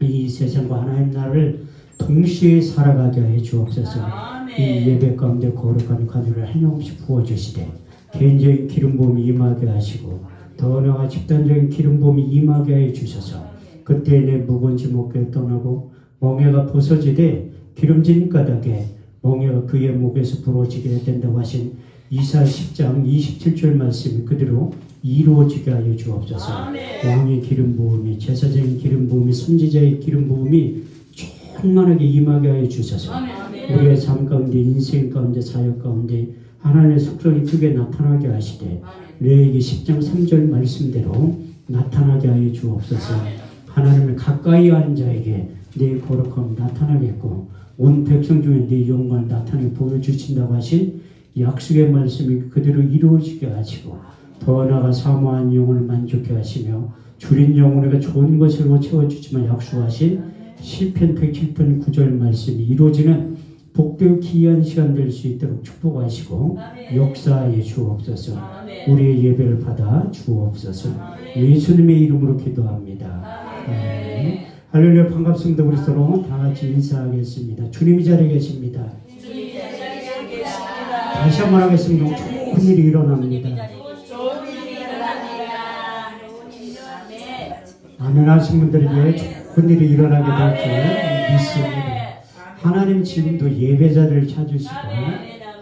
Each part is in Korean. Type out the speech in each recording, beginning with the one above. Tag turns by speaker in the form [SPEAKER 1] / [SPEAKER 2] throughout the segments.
[SPEAKER 1] 이 세상과 하나님 나라를 동시에 살아가게 해 주옵소서. 이 예배 가운데 거룩한 관유를 한없이 부어주시되 개인적인 기름 부음이 임하게 하시고 더 나아가 집단적인 기름 부음이 임하게 해 주셔서 그때 내 무거운 지목에 떠나고 멍에가 부서지되 기름진 까닭에 멍에가 그의 목에서 부러지게 된다고 하신 이사 10장 27절 말씀이 그대로 이루어지게 하여 주옵소서. 왕의 기름 부음이, 제사장의 기름 부음이, 선지자의 기름 부음이 충만하게 임하게 하여 주셔서 우리의 삶 가운데, 인생 가운데, 사역 가운데 하나님의 속성이 크게 나타나게 하시되 레위기 10장 3절 말씀대로 나타나게 하여 주옵소서. 하나님을 가까이 하는 자에게 네 거룩함 나타나겠고 온 백성 중에 네 영광을 나타내 보여주신다고 하신 약속의 말씀이 그대로 이루어지게 하시고 더 나아가 사모한 영혼을 만족해 하시며 줄인 영혼에게 좋은 것으로 채워주지만 약속하신 시편 107편 9절 말씀이 이루어지는 복되고 기이한 시간 될 수 있도록 축복하시고 역사하여 주옵소서. 우리의 예배를 받아 주옵소서. 예수님의 이름으로 기도합니다. 할렐루야. 반갑습니다. 우리 서로 다 같이 인사하겠습니다. 주님이 자리에 계십니다. 다시 한번 하겠습니다. 좋은 일이 일어납니다. 아멘 하신 분들에게 좋은 일이 일어나게 될 줄 믿습니다. 하나님 지금도 예배자를 찾으시고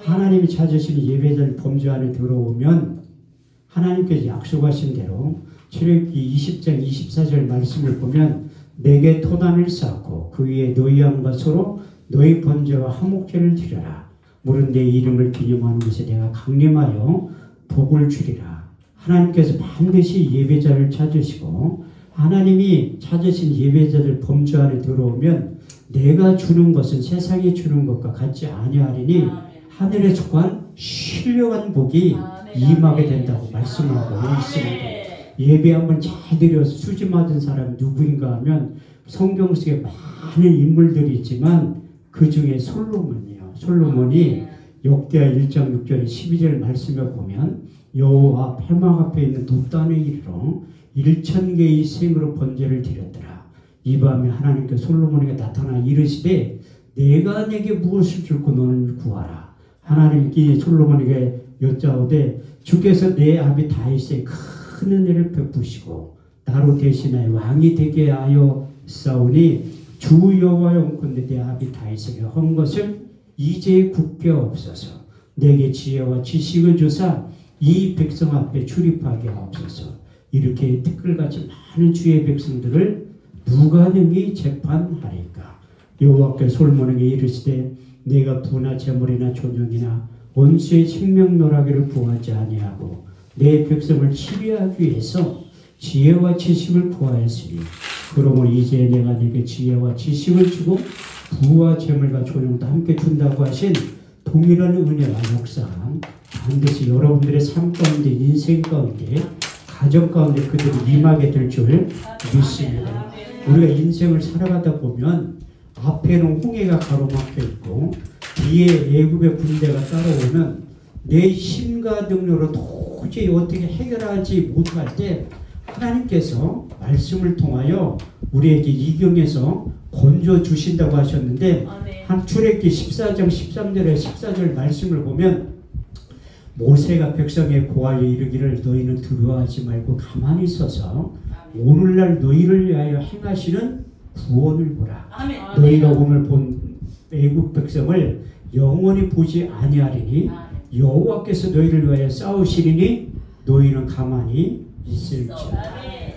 [SPEAKER 1] 하나님이 찾으시는 예배자를 범죄 안에 들어오면 하나님께서 약속하신 대로 출애굽기 20장 24절 말씀을 보면 내게 토단을 쌓고 그 위에 너희 양과 서로 너희 번제와 화목제를 드려라. 물은 내 이름을 기념하는 것에 내가 강림하여 복을 주리라. 하나님께서 반드시 예배자를 찾으시고 하나님이 찾으신 예배자들 범주 안에 들어오면 내가 주는 것은 세상이 주는 것과 같지 아니하리니 하늘에 속한 신령한 복이 임하게 된다고 말씀하고 있습니다. 예배 한번 잘 드려서 수지 맞은 사람이 누구인가 하면 성경 속에 많은 인물들이 있지만 그 중에 솔로몬이에요. 솔로몬이 역대하 1장 6절에 12절 말씀에 보면 여호와 폐막 앞에 있는 돛단에 이르러 1000개의 생으로 번제를 드렸더라. 이 밤에 하나님께 솔로몬에게 나타나 이르시되 내가 내게 무엇을 줄고 너는 구하라. 하나님께 솔로몬에게 여짜오되 주께서 내 아비 다윗에게 큰 은혜를 베푸시고 나로 대신하여 왕이 되게 하여 싸우니 주 여호와 영컨대 내 아비 다윗에게 한 것을 이제 굳게 없어서 내게 지혜와 지식을 주사 이 백성 앞에 출입하게 하옵소서. 이렇게 티끌같이 많은 주의 백성들을 누가 능히 재판하리까. 여호와께 솔로몬에게 이르시되 내가 부나 제물이나 존영이나 원수의 생명노라기를 구하지 아니하고 내 백성을 치료하기 위해서 지혜와 지식을 구하였으니 그러므로 이제 내가 네게 지혜와 지식을 주고 부와 재물과 존영도 함께 준다고 하신 동일한 은혜와 역사가 반드시 여러분들의 삶 가운데, 인생 가운데, 가정 가운데 그대로 임하게 될 줄 믿습니다. 우리가 인생을 살아가다 보면 앞에는 홍해가 가로막혀 있고 뒤에 애굽의 군대가 따라오면 내 힘과 능력으로 도저히 어떻게 해결하지 못할 때 하나님께서 말씀을 통하여 우리에게 이경에서 건져 주신다고 하셨는데 한 출애굽기 14장 13절에 14절 말씀을 보면 모세가 백성의 고하여 이르기를 너희는 두려워하지 말고 가만히 있어서 오늘날 너희를 위하여 행하시는 구원을 보라. 너희가 오늘 본 애굽 백성을 영원히 보지 아니하리니 여호와께서 너희를 위하여 싸우시리니 너희는 가만히 있을지어다.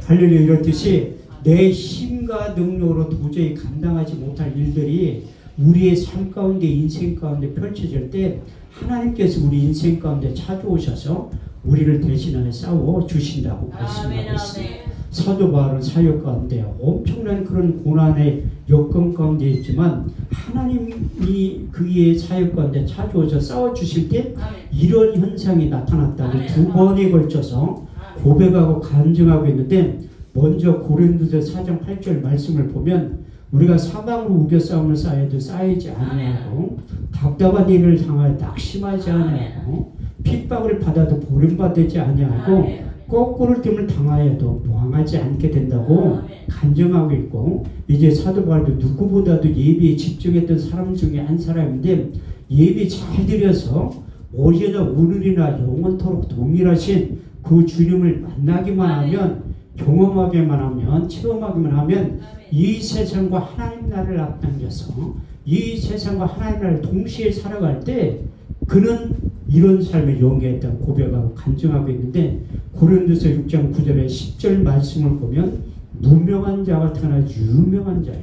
[SPEAKER 1] 할렐루야. 이렇듯이 내 힘과 능력으로 도저히 감당하지 못할 일들이 우리의 삶 가운데, 인생 가운데 펼쳐질 때 하나님께서 우리 인생 가운데 찾아오셔서 우리를 대신하여 싸워 주신다고 말씀하고 있습니다. 사도 바울은 사역 가운데 엄청난 그런 고난의 여건 가운데 있지만 하나님이 그의 사역 가운데 찾아오셔서 싸워 주실 때 이런 현상이 나타났다고 두 번에 걸쳐서 고백하고 간증하고 있는데, 먼저 고린도서 4장 8절 말씀을 보면 우리가 사방으로 우겨 싸움을 쌓여도 쌓이지 아니하고 답답한 일을 당하여 낙심하지 아니하고 핍박을 받아도 버림받지 아니하고 거꾸로 됨을 당하여도 망하지 않게 된다고 간증하고 있고, 이제 사도 바울도 누구보다도 예배에 집중했던 사람 중에 한 사람인데, 예배 잘 드려서 어제나 오늘이나 영원토록 동일하신 그 주님을 만나기만 하면, 경험하기만 하면, 체험하기만 하면 이 세상과 하나님 나라를 앞당겨서 이 세상과 하나님 나라를 동시에 살아갈 때 그는 이런 삶을 영위했다고 고백하고 간증하고 있는데, 고린도서 6장 9절에 10절 말씀을 보면 무명한 자 같으나 유명한 자요,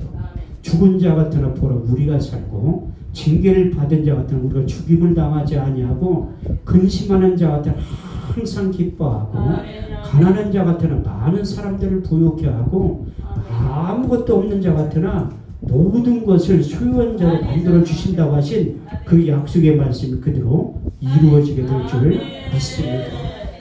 [SPEAKER 1] 죽은 자 같으나 보라 우리가 살고, 징계를 받은 자 같으나 우리가 죽임을 당하지 아니하고, 근심하는 자 같으나 항상 기뻐하고, 가난한 자 같으나 많은 사람들을 부욕해 하고, 아무것도 없는 자 같으나 모든 것을 소유한 자로 만들어 주신다고 하신 그 약속의 말씀이 그대로 이루어지게 될 줄 믿습니다.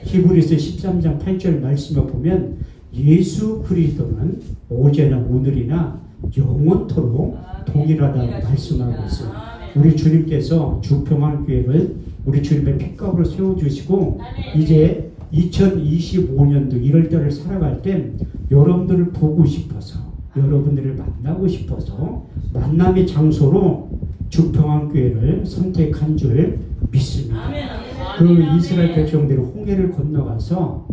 [SPEAKER 1] 히브리서 13장 8절 말씀을 보면 예수 그리스도는 어제나 오늘이나 영원토록 동일하다고 말씀하고 있어요. 우리 주님께서 주평안교회를 우리 주님의 핏값으로 세워주시고, 이제 2025년도 1월달을 살아갈 때 여러분들을 보고 싶어서, 여러분들을 만나고 싶어서 만남의 장소로 주평안교회를 선택한 줄 믿습니다. 그 이스라엘 백성들이 홍해를 건너가서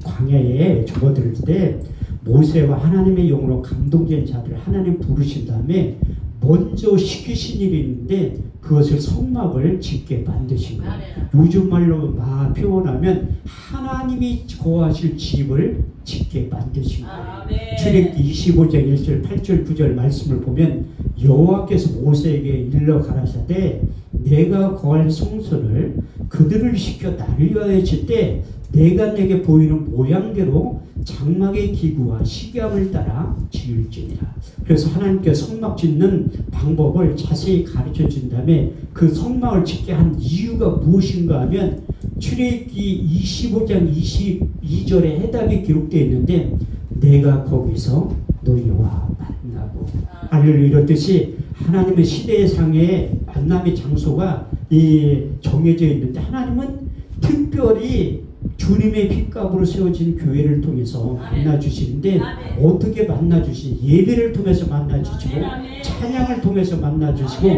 [SPEAKER 1] 광야에 접어들 때 모세와 하나님의 영으로 감동된 자들을 하나님 부르신 다음에 먼저 시키신 일이 있는데, 그것을 성막을 짓게 만드신 거예요. 요즘 말로 표현하면 하나님이 거하실 집을 짓게 만드신 거예요. 출애굽기 25장 1절 8절 9절 말씀을 보면 여호와께서 모세에게 일러 가라사대 내가 거할 성소를 그들을 시켜 나를 위하여 질 때 내가 내게 보이는 모양대로 장막의 기구와 식양을 따라 지을지니라. 그래서 하나님께서 성막 짓는 방법을 자세히 가르쳐 준 다음에 그 성막을 짓게 한 이유가 무엇인가 하면 출애굽기 25장 22절에 해답이 기록되어 있는데, 내가 거기서 너희와 만나고, 할렐루야, 이렇듯이 하나님의 시대상의 만남의 장소가 정해져 있는데, 하나님은 특별히 주님의 핏값으로 세워진 교회를 통해서 만나주시는데, 어떻게 만나주시니? 예배를 통해서 만나주시고, 찬양을 통해서 만나주시고,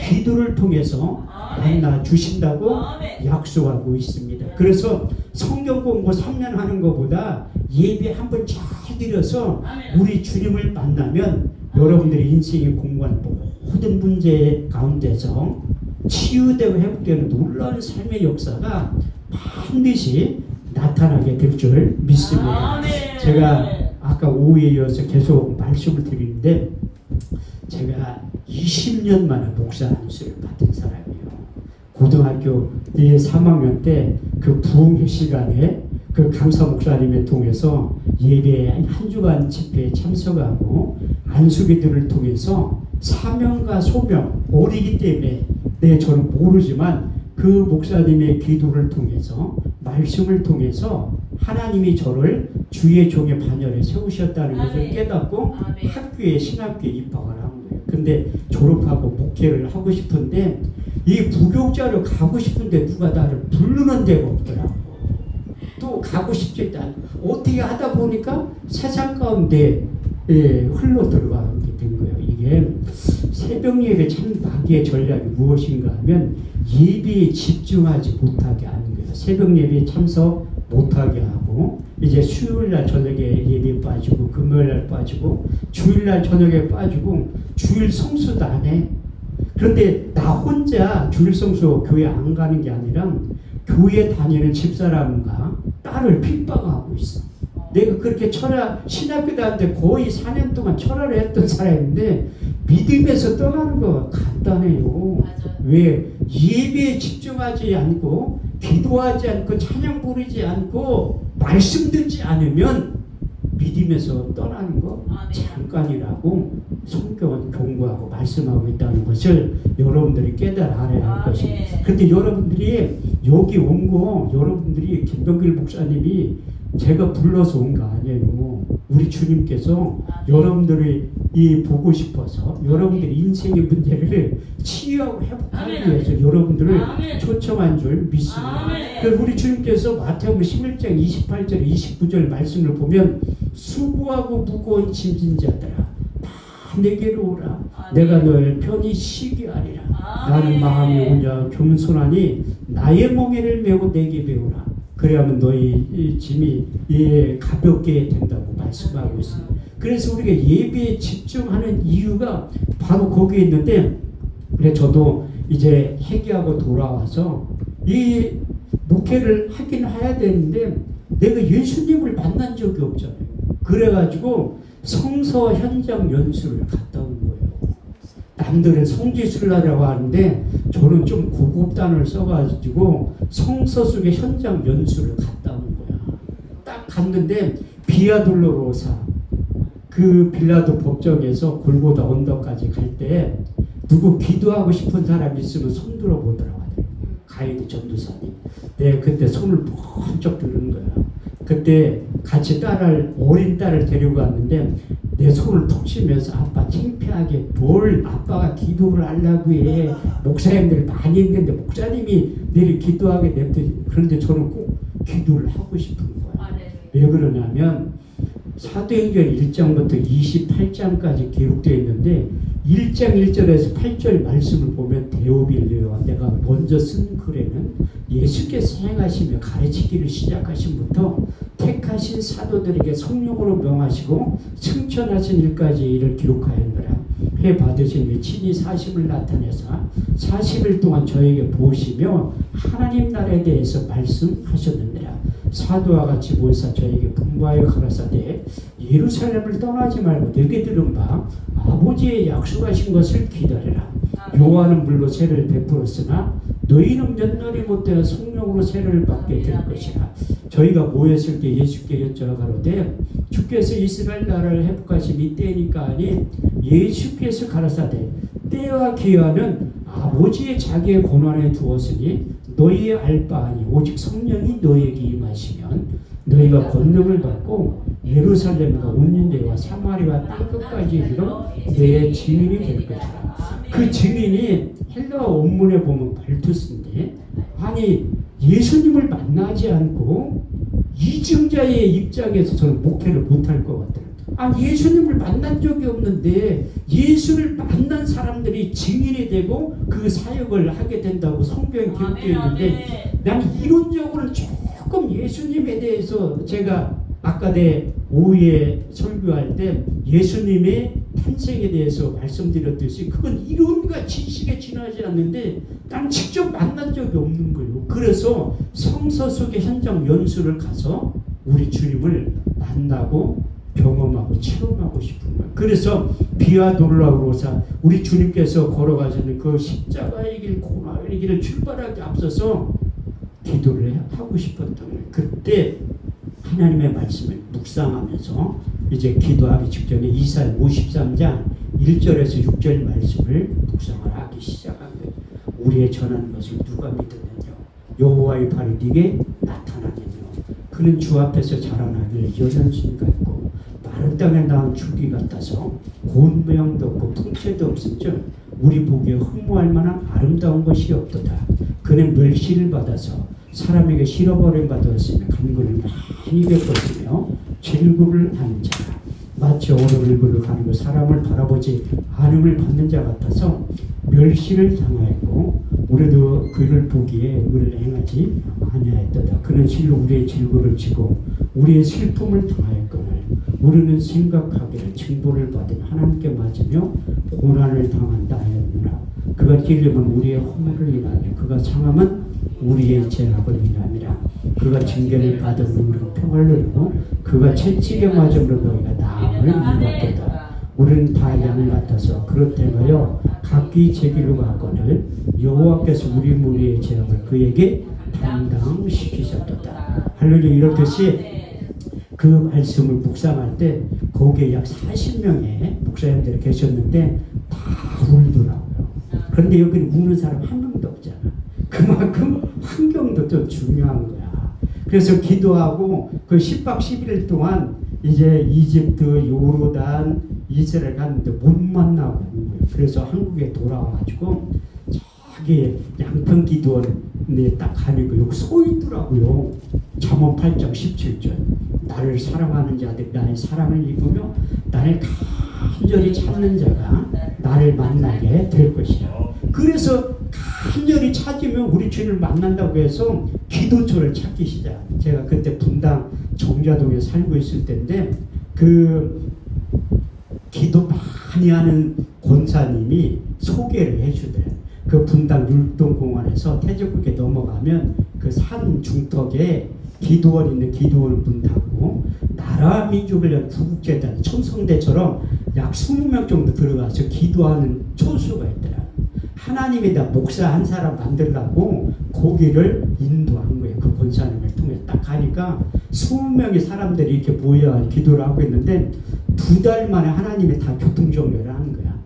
[SPEAKER 1] 기도를 통해서 만나주신다고 약속하고 있습니다. 그래서 성경 공부 3년 하는 것보다 예배 한번 잘 드려서 우리 주님을 만나면 여러분들의 인생에 공부한 모든 문제 가운데서 치유되고 회복되는 놀라운 삶의 역사가 반드시 나타나게 될 줄 믿습니다. 제가 아까 오후에 이어서 계속 말씀을 드리는데, 제가 20년 만에 목사 안수를 받은 사람이에요. 고등학교 3학년 때 그 부흥회 시간에 그 강사 목사님을 통해서 예배에 한 주간 집회에 참석하고, 안수기들을 통해서 사명과 소명, 어리기 때문에 저는 모르지만 그 목사님의 기도를 통해서, 말씀을 통해서 하나님이 저를 주의 종의 반열에 세우셨다는 것을 깨닫고 학교에 신학교에 입학을 한 거예요. 근데 졸업하고 목회를 하고 싶은데 이 부교육자로 가고 싶은데 누가 나를 부르는 데가 없더라고. 또 가고 싶지도 않고 어떻게 하다 보니까 세상 가운데 흘러 들어가게 된 거예요. 이게 새벽 예배 참 마귀의 전략이 무엇인가 하면 예배에 집중하지 못하게 하는 거예요. 새벽 예배에 참석 못하게 하고, 이제 수요일날 저녁에 예배 빠지고, 금요일날 빠지고, 주일날 저녁에 빠지고, 주일 성수도 안 해. 그런데 나 혼자 주일 성수 교회 안 가는 게 아니라 교회 다니는 집사람과 딸을 핍박하고 있어. 내가 그렇게 신학교 다니는데 거의 4년 동안 철학을 했던 사람인데 믿음에서 떠나는 거 간단해요.
[SPEAKER 2] 맞아.
[SPEAKER 1] 왜? 예배에 집중하지 않고, 기도하지 않고, 찬양 부르지 않고, 말씀 듣지 않으면 믿음에서 떠나는 거 잠깐이라고 성경은 경고하고 말씀하고 있다는 것을 여러분들이 깨달아야 할 것입니다. 그런데 여러분들이 여기 온 거, 여러분들이 김병길 목사님이 제가 불러서 온 거 아니에요. 우리 주님께서 여러분들이 보고 싶어서 여러분들의 인생의 문제를 치유하고 회복하기 위해서 여러분들을 초청한 줄 믿습니다. 그래서 우리 주님께서 마태복음 11장 28절 29절 말씀을 보면 수고하고 무거운 짐진 자들아 다 내게로 오라. 내가 너를 편히 쉬게 하리라. 나는 마음이 온유하고 겸손하니 나의 멍에를 메고 내게 배우라. 그래야만 너희 짐이 가볍게 된다고 말씀하고 있습니다. 그래서 우리가 예배에 집중하는 이유가 바로 거기에 있는데, 그래 저도 이제 회개하고 돌아와서 이 목회를 하긴 해야 되는데 내가 예수님을 만난 적이 없잖아요. 그래가지고 성서 현장 연수를 갔다 온 거예요. 남들은 성지순례라고 하는데 저는 좀 고급 단어를 써가지고 성서 속의 현장 연수를 갔다 온 거야. 딱 갔는데 비아돌로로사 그 빌라도 법정에서 골고다 언덕까지 갈 때 누구 기도하고 싶은 사람 있으면 손 들어보더라고요. 가이드 전도사님. 네, 그때 손을 번쩍 드는 거야. 그때 같이 어린 딸을 데리고 갔는데 내 손을 톡 치면서 아빠 창피하게 뭘 아빠가 기도를 하려고 해. 목사님들 많이 있는데 목사님이 내일 기도하게 냅두지. 그런데 저는 꼭 기도를 하고 싶은 거야. 왜 그러냐면 사도행전 1장부터 28장까지 기록되어 있는데 1장 1절에서 8절 말씀을 보면 데오빌레와 내가 먼저 쓴 글에는 예수께서 행하시며 가르치기를 시작하신부터 택하신 사도들에게 성령으로 명하시고 승천하신 일까지 일을 기록하였노라. 회 받으신 후에 친히 40을 나타내사 40일 동안 저에게 보시며 하나님 나라에 대해서 말씀하셨느니라. 사도와 같이 모여서 저에게 분부하여 가라사대 예루살렘을 떠나지 말고 내게 들은 바 아버지의 약속하신 것을 기다려라. 요한은 물로 세례를 베풀었으나 너희는 몇 날이 못되어 성령으로 세례를 받게 될 것이라. 저희가 모였을 때 예수께 여쭤 가로되 주께서 이스라엘 나라를 회복하심이 때니까 하니 예수께서 가라사대 때와 기한은 아버지의 자기의 권한에 두었으니 너희의 알 바 아니 오직 성령이 너희에게 임하시면 너희가 권능을 받고 예루살렘과 온 유대와 사마리아 땅끝까지 이르러 내 증인이 될 것이라. 그 증인이 헬라어 원문에 보면 발투스인데 아니 예수님을 만나지 않고 이증자의 입장에서 저는 목회를 못할 것 같아요. 아니 예수님을 만난 적이 없는데 예수를 만난 사람들이 증인이 되고 그 사역을 하게 된다고 성경에 기록되어 있는데 나는 이론적으로는 조금 예수님에 대해서 제가 아까 내 오후에 설교할 때 예수님의 탄생에 대해서 말씀드렸듯이 그건 이론과 지식에 지나지 않는데 난 직접 만난 적이 없는 거예요. 그래서 성서 속의 현장 연수를 가서 우리 주님을 만나고 경험하고 체험하고 싶은 거예요. 그래서 비아돌라우로사 우리 주님께서 걸어가시는 그 십자가의 길, 고난의 길을 출발하기 앞서서 기도를 하고 싶었던 거예요. 그때 하나님의 말씀을 묵상하면서 이제 기도하기 직전에 이사야 53장 1절에서 6절 말씀을 묵상을 하기 시작한 거예요. 우리의 전하는 것을 누가 믿으느냐 여호와의 팔이 네게 나타나느냐 그는 주 앞에서 자라나길 연연신 같고 마른 땅에 낳은 줄기 같아서 고운 모양도 없고 풍채도 없은즉 우리 보기에 흠모할 만한 아름다운 것이 없도다. 그는 멸시를 받아서 사람에게 실어버림 받았으며 간구를 많이 겪었으며 질구를 하는 자라. 마치 오르르르 가리고 사람을 바라보지 않음을 받는 자 같아서 멸시를 당하였고 우리도 그를 보기에 의를 행하지 아니하였도다. 그는 실로 우리의 질구를 지고 우리의 슬픔을 당하였거늘 우리는 생각하기를 징벌을 받은 하나님께 맞으며 고난을 당한다 하였느라. 그가 찔림은 우리의 허물을 인하며 그가 상함은 우리의 죄악을 인함이라. 그가 징계를 받은 우리는 평을 누리고 그가 채찍에 맞음으로 너희가 나음을 입었도다. 우리는 다 양 같아서 그렇다하여 각기 제 길로 갔거늘 여호와께서 우리 무리의 죄악을 그에게 담당시키셨도다. 할렐루야. 이렇듯이 그 말씀을 묵상할 때 거기에 약 40명의 목사님들이 계셨는데 다 울더라고요. 그런데 여기는 우는 사람 한 명도 없잖아. 그만큼 환경도 좀 중요한 거야. 그래서 기도하고 그 10박 11일 동안 이제 이집트, 요르단, 이스라엘 갔는데 못 만나고 온 거예요. 그래서 한국에 돌아와가지고 저기 양평 기도원에 딱 가니까 여기 서 있더라고요. 잠언 8장 17절. 나를 사랑하는 자들이 나의 사랑을 입으며 나를 간절히 찾는 자가 나를 만나게 될 것이라. 그래서 간절히 찾으면 우리 주님을 만난다고 해서 기도처를 찾기 시작. 제가 그때 분당 정자동에 살고 있을 때인데 그 기도 많이 하는 권사님이 소개를 해주더래요. 그 분당 율동공원에서 태적국에 넘어가면 그 산 중턱에 기도원 있는 기도원 문 닫고 나라 민족을 위한 구국재단 첨성대처럼 약 20명 정도 들어가서 기도하는 초수가 있더라. 하나님이 다 목사 한 사람 만들라고 거기를 인도한 거예요. 그 권사님을 통해 딱 가니까 20명의 사람들이 이렇게 모여 기도를 하고 있는데 2달 만에 하나님이 다 교통정리를 하는 거야.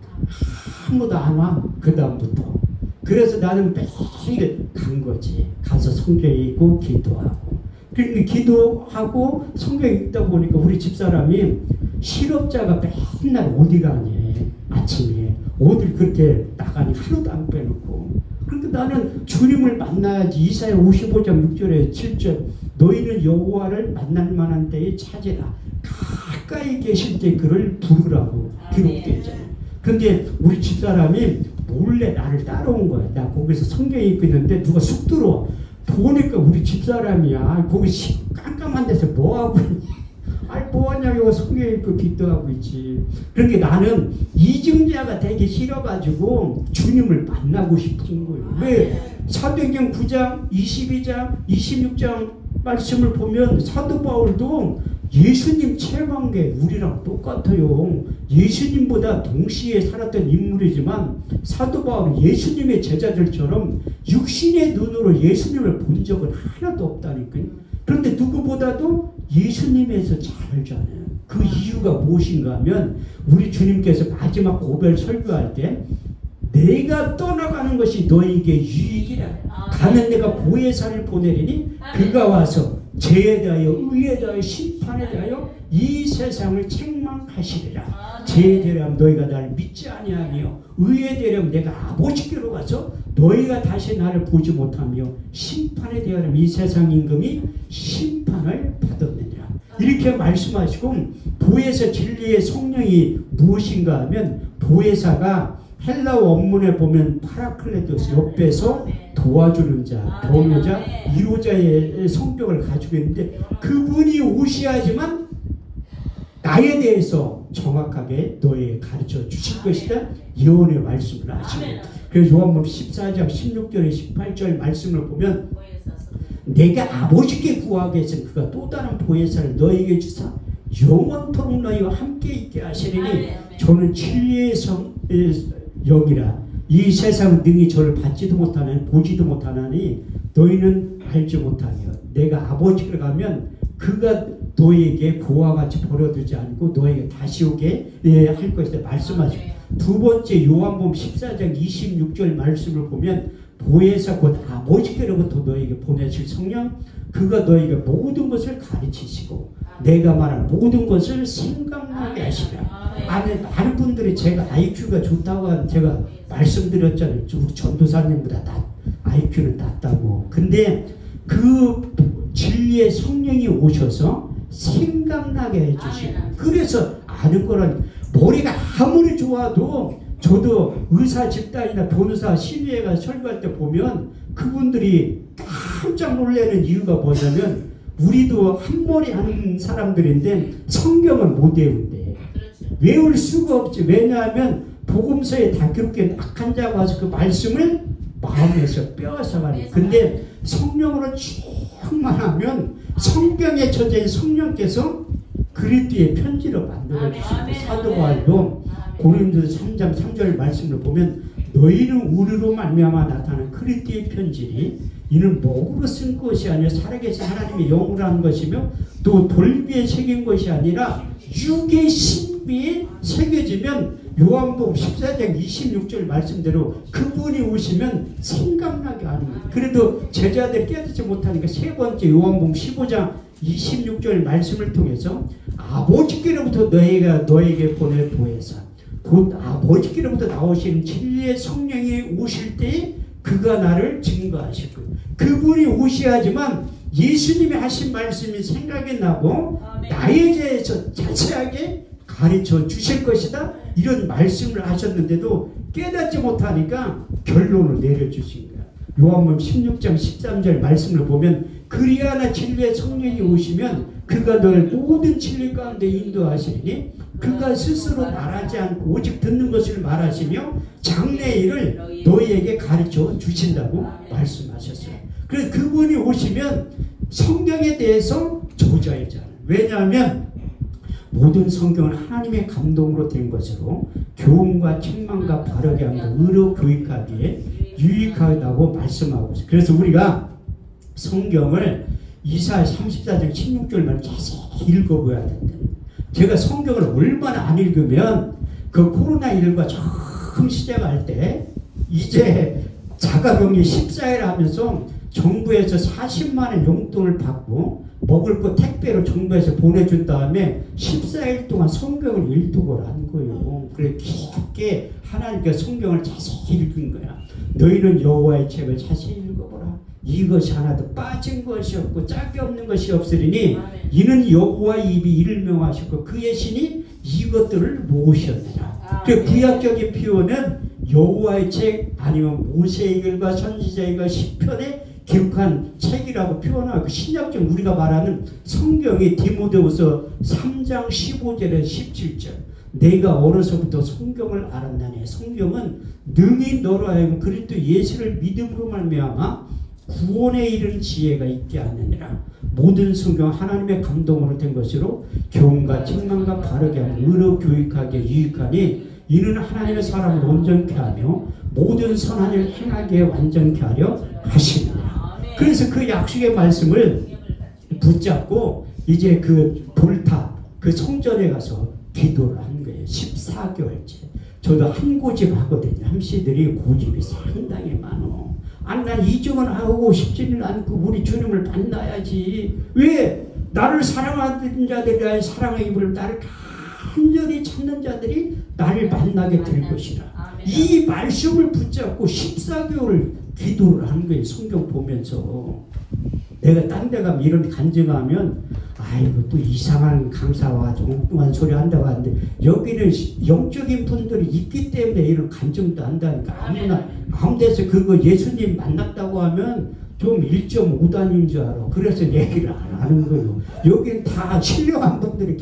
[SPEAKER 1] 아무도 안 와. 그 다음부터. 그래서 나는 매일 간 거지. 가서 성경 읽고 기도하고. 그러니까 기도하고 성경 읽다 보니까 우리 집사람이 실업자가 맨날 어디 가니 아침에 어딜 그렇게 나가니 하루도 안 빼놓고. 그러니까 나는 주님을 만나야지. 이사야 55장 6절에 7절 너희는 여호와를 만날 만한 때에 찾으라. 가까이 계실 때 그를 부르라고 기록되어 있잖아요. 근데 우리 집사람이 몰래 나를 따라온 거야. 나 거기서 성경 읽고 있는데 누가 쑥 들어와. 보니까 우리 집사람이야. 거기 깜깜한 데서 뭐하고 있니? 아니 뭐하냐고 성경 읽고 기도하고 있지. 그러니까 나는 이증자가 되기 싫어가지고 주님을 만나고 싶은 거예요. 왜? 사도행전 9장, 22장, 26장 말씀을 보면 사도 바울도 예수님 최강계 우리랑 똑같아요. 예수님보다 동시에 살았던 인물이지만 사도 바울은 예수님의 제자들처럼 육신의 눈으로 예수님을 본 적은 하나도 없다니까요. 그런데 누구보다도 예수님에서 잘 알잖아요. 그 이유가 무엇인가 하면 우리 주님께서 마지막 고별 설교할 때 내가 떠나가는 것이 너에게 유익이라. 가면 내가 보혜사를 보내리니 그가 와서 죄에 대하여 의에 대하여 심판에 대하여 이 세상을 책망하시리라. 죄에 대하여 너희가 나를 믿지 아니하며 의에 대하여 내가 아버지께로 가서 너희가 다시 나를 보지 못하며 심판에 대하여 이 세상 임금이 심판을 받았느니라. 이렇게 말씀하시고 보혜사 진리의 성령이 무엇인가 하면 보혜사가 헬라어 원문에 보면 파라클레토스 옆에서 도와주는 자, 변호자, 이로자의 성격을 가지고 있는데 그분이 오시야지만 나에 대해서 정확하게 너에게 가르쳐 주실 것이다. 예언의 말씀을 하시고 그래서 요한복음 14장 16절에 18절 말씀을 보면 내가 아버지께 구하게 해서 그가 또 다른 보혜사를 너에게 주사 영원토록 너희와 함께 있게 하시리니 저는 진리의 영이라. 이 세상은 능히 저를 받지도 못하는 보지도 못하나니 너희는 알지 못하며 내가 아버지를 가면 그가 너희에게 그와 같이 버려두지 않고 너희에게 다시 오게 할 것이다 말씀하시고 두 번째 요한복음 14장 26절 말씀을 보면 보혜사 곧 아버지께로부터 너희에게 보내실 성령 그가 너희에게 모든 것을 가르치시고 내가 말한 모든 것을 생각나게 하시라. 아니, 많은 분들이 제가 IQ가 좋다고 제가 말씀드렸잖아요. 우리 전도사님보다 IQ는 낮다고. 근데 그 진리의 성령이 오셔서 생각나게 해주시고 그래서 아는 거는 머리가 아무리 좋아도 저도 의사 집단이나 변호사 시위회가 설교할 때 보면 그분들이 깜짝 놀라는 이유가 뭐냐면 우리도 한 머리 하는 사람들인데 성경을 못 외운대. 외울 수가 없지. 왜냐하면 복음서에 다 그렇게 악한 자가 와서 그 말씀을 마음에서 빼앗아 가는. 근데 성령으로 충만하면 성경에 저자인 성령께서 그리스도의 편지로 만들어 주시고 사도 바울도 고린도서 3장 3절 말씀을 보면 너희는 우리로 말미암아 나타난 그리스도의 편지니 이는 목으로 쓴 것이 아니라 살아계신 하나님의 영으로 한 것이며 또 돌비에 새긴 것이 아니라 육의 신비에 새겨지면 요한복음 14장 26절 말씀대로 그분이 오시면 생각나게 하는 거예요. 그래도 제자들이 깨닫지 못하니까 세 번째 요한복음 15장 26절 말씀을 통해서 아버지께로부터 너에게 보낼 보혜사 곧 아버지께로부터 나오신 진리의 성령이 오실 때 그가 나를 증거하실 거예요. 그분이 오셔야지만 예수님이 하신 말씀이 생각이 나고 나에 대해서 자세하게 가르쳐 주실 것이다. 이런 말씀을 하셨는데도 깨닫지 못하니까 결론을 내려주신 거야. 요한복음 16장 13절 말씀을 보면 그리하나 진리의 성령이 오시면 그가 너를 모든 진리 가운데 인도하시리니 그가 스스로 말하지 않고 오직 듣는 것을 말하시며 장래의 일을 너희에게 가르쳐 주신다고 말씀하셨어요. 그래서 그분이 오시면 성경에 대해서 저자이잖아요. 왜냐하면 모든 성경은 하나님의 감동으로 된 것으로 교훈과 책망과 바르게 함과 의로 교육하기에 유익하다고 말씀하고 있어요. 그래서 우리가 성경을 이사야 34장 16절만 자세히 읽어봐야 된다. 제가 성경을 얼마나 안 읽으면 그 코로나19가 처음 시작할 때 이제 자가격리 14일 하면서 정부에서 40만원 용돈을 받고 먹을 거 택배로 정부에서 보내준 다음에 14일 동안 성경을 읽도록 한 거예요. 그래 깊게 하나님께서 성경을 자세히 읽은 거야. 너희는 여호와의 책을 자세히 읽어보라. 이것이 하나도 빠진 것이 없고 짝이 없는 것이 없으리니 이는 여호와의 입이 이를 명하셨고 그의 신이 이것들을 모으셨느라. 그 구약적인 표현은 여호와의 책 아니면 모세의 글과 선지자의 글 시편에 기록한 책이라고 표현하고 신약적 우리가 말하는 성경이 디모데후서 3장 15절에 17절 내가 어려서부터 성경을 알았나니 성경은 능히 너로 하여금 그리스도 예수를 믿음으로 말미암아 구원에 이르는 지혜가 있게 하느니라. 모든 성경 하나님의 감동으로 된 것으로 교훈과 책망과 바르게 하며 의로 교육하게 유익하니 이는 하나님의 사람을 온전케 하며 모든 선한 일을 행하게 완전케 하려 하시느니라. 그래서 그 약속의 말씀을 붙잡고 이제 그 돌탑 그 성전에 가서 기도를 한 거예요. 14개월째. 저도 한 고집 하거든요. 함씨들이 고집이 상당히 많어. 아니 난 이중은 하고 싶지는 않고 우리 주님을 만나야지. 왜? 나를 사랑하는 자들이 사랑의 입을 나를 간절히 찾는 자들이 나를 만나게 될 것이라. 이 말씀을 붙잡고 14개월을 기도를 한 거예요. 성경 보면서. 내가 딴 데 가면 이런 간증하면 아이고 또 이상한 강사와 엉뚱한 소리 한다고 하는데 여기는 영적인 분들이 있기 때문에 이런 간증도 한다니까. 아무나 아무 데서 그거 예수님 만났다고 하면 좀 1.5단인 줄 알아. 그래서 얘기를 안 하는 거예요. 여기는 다 신령한 분들이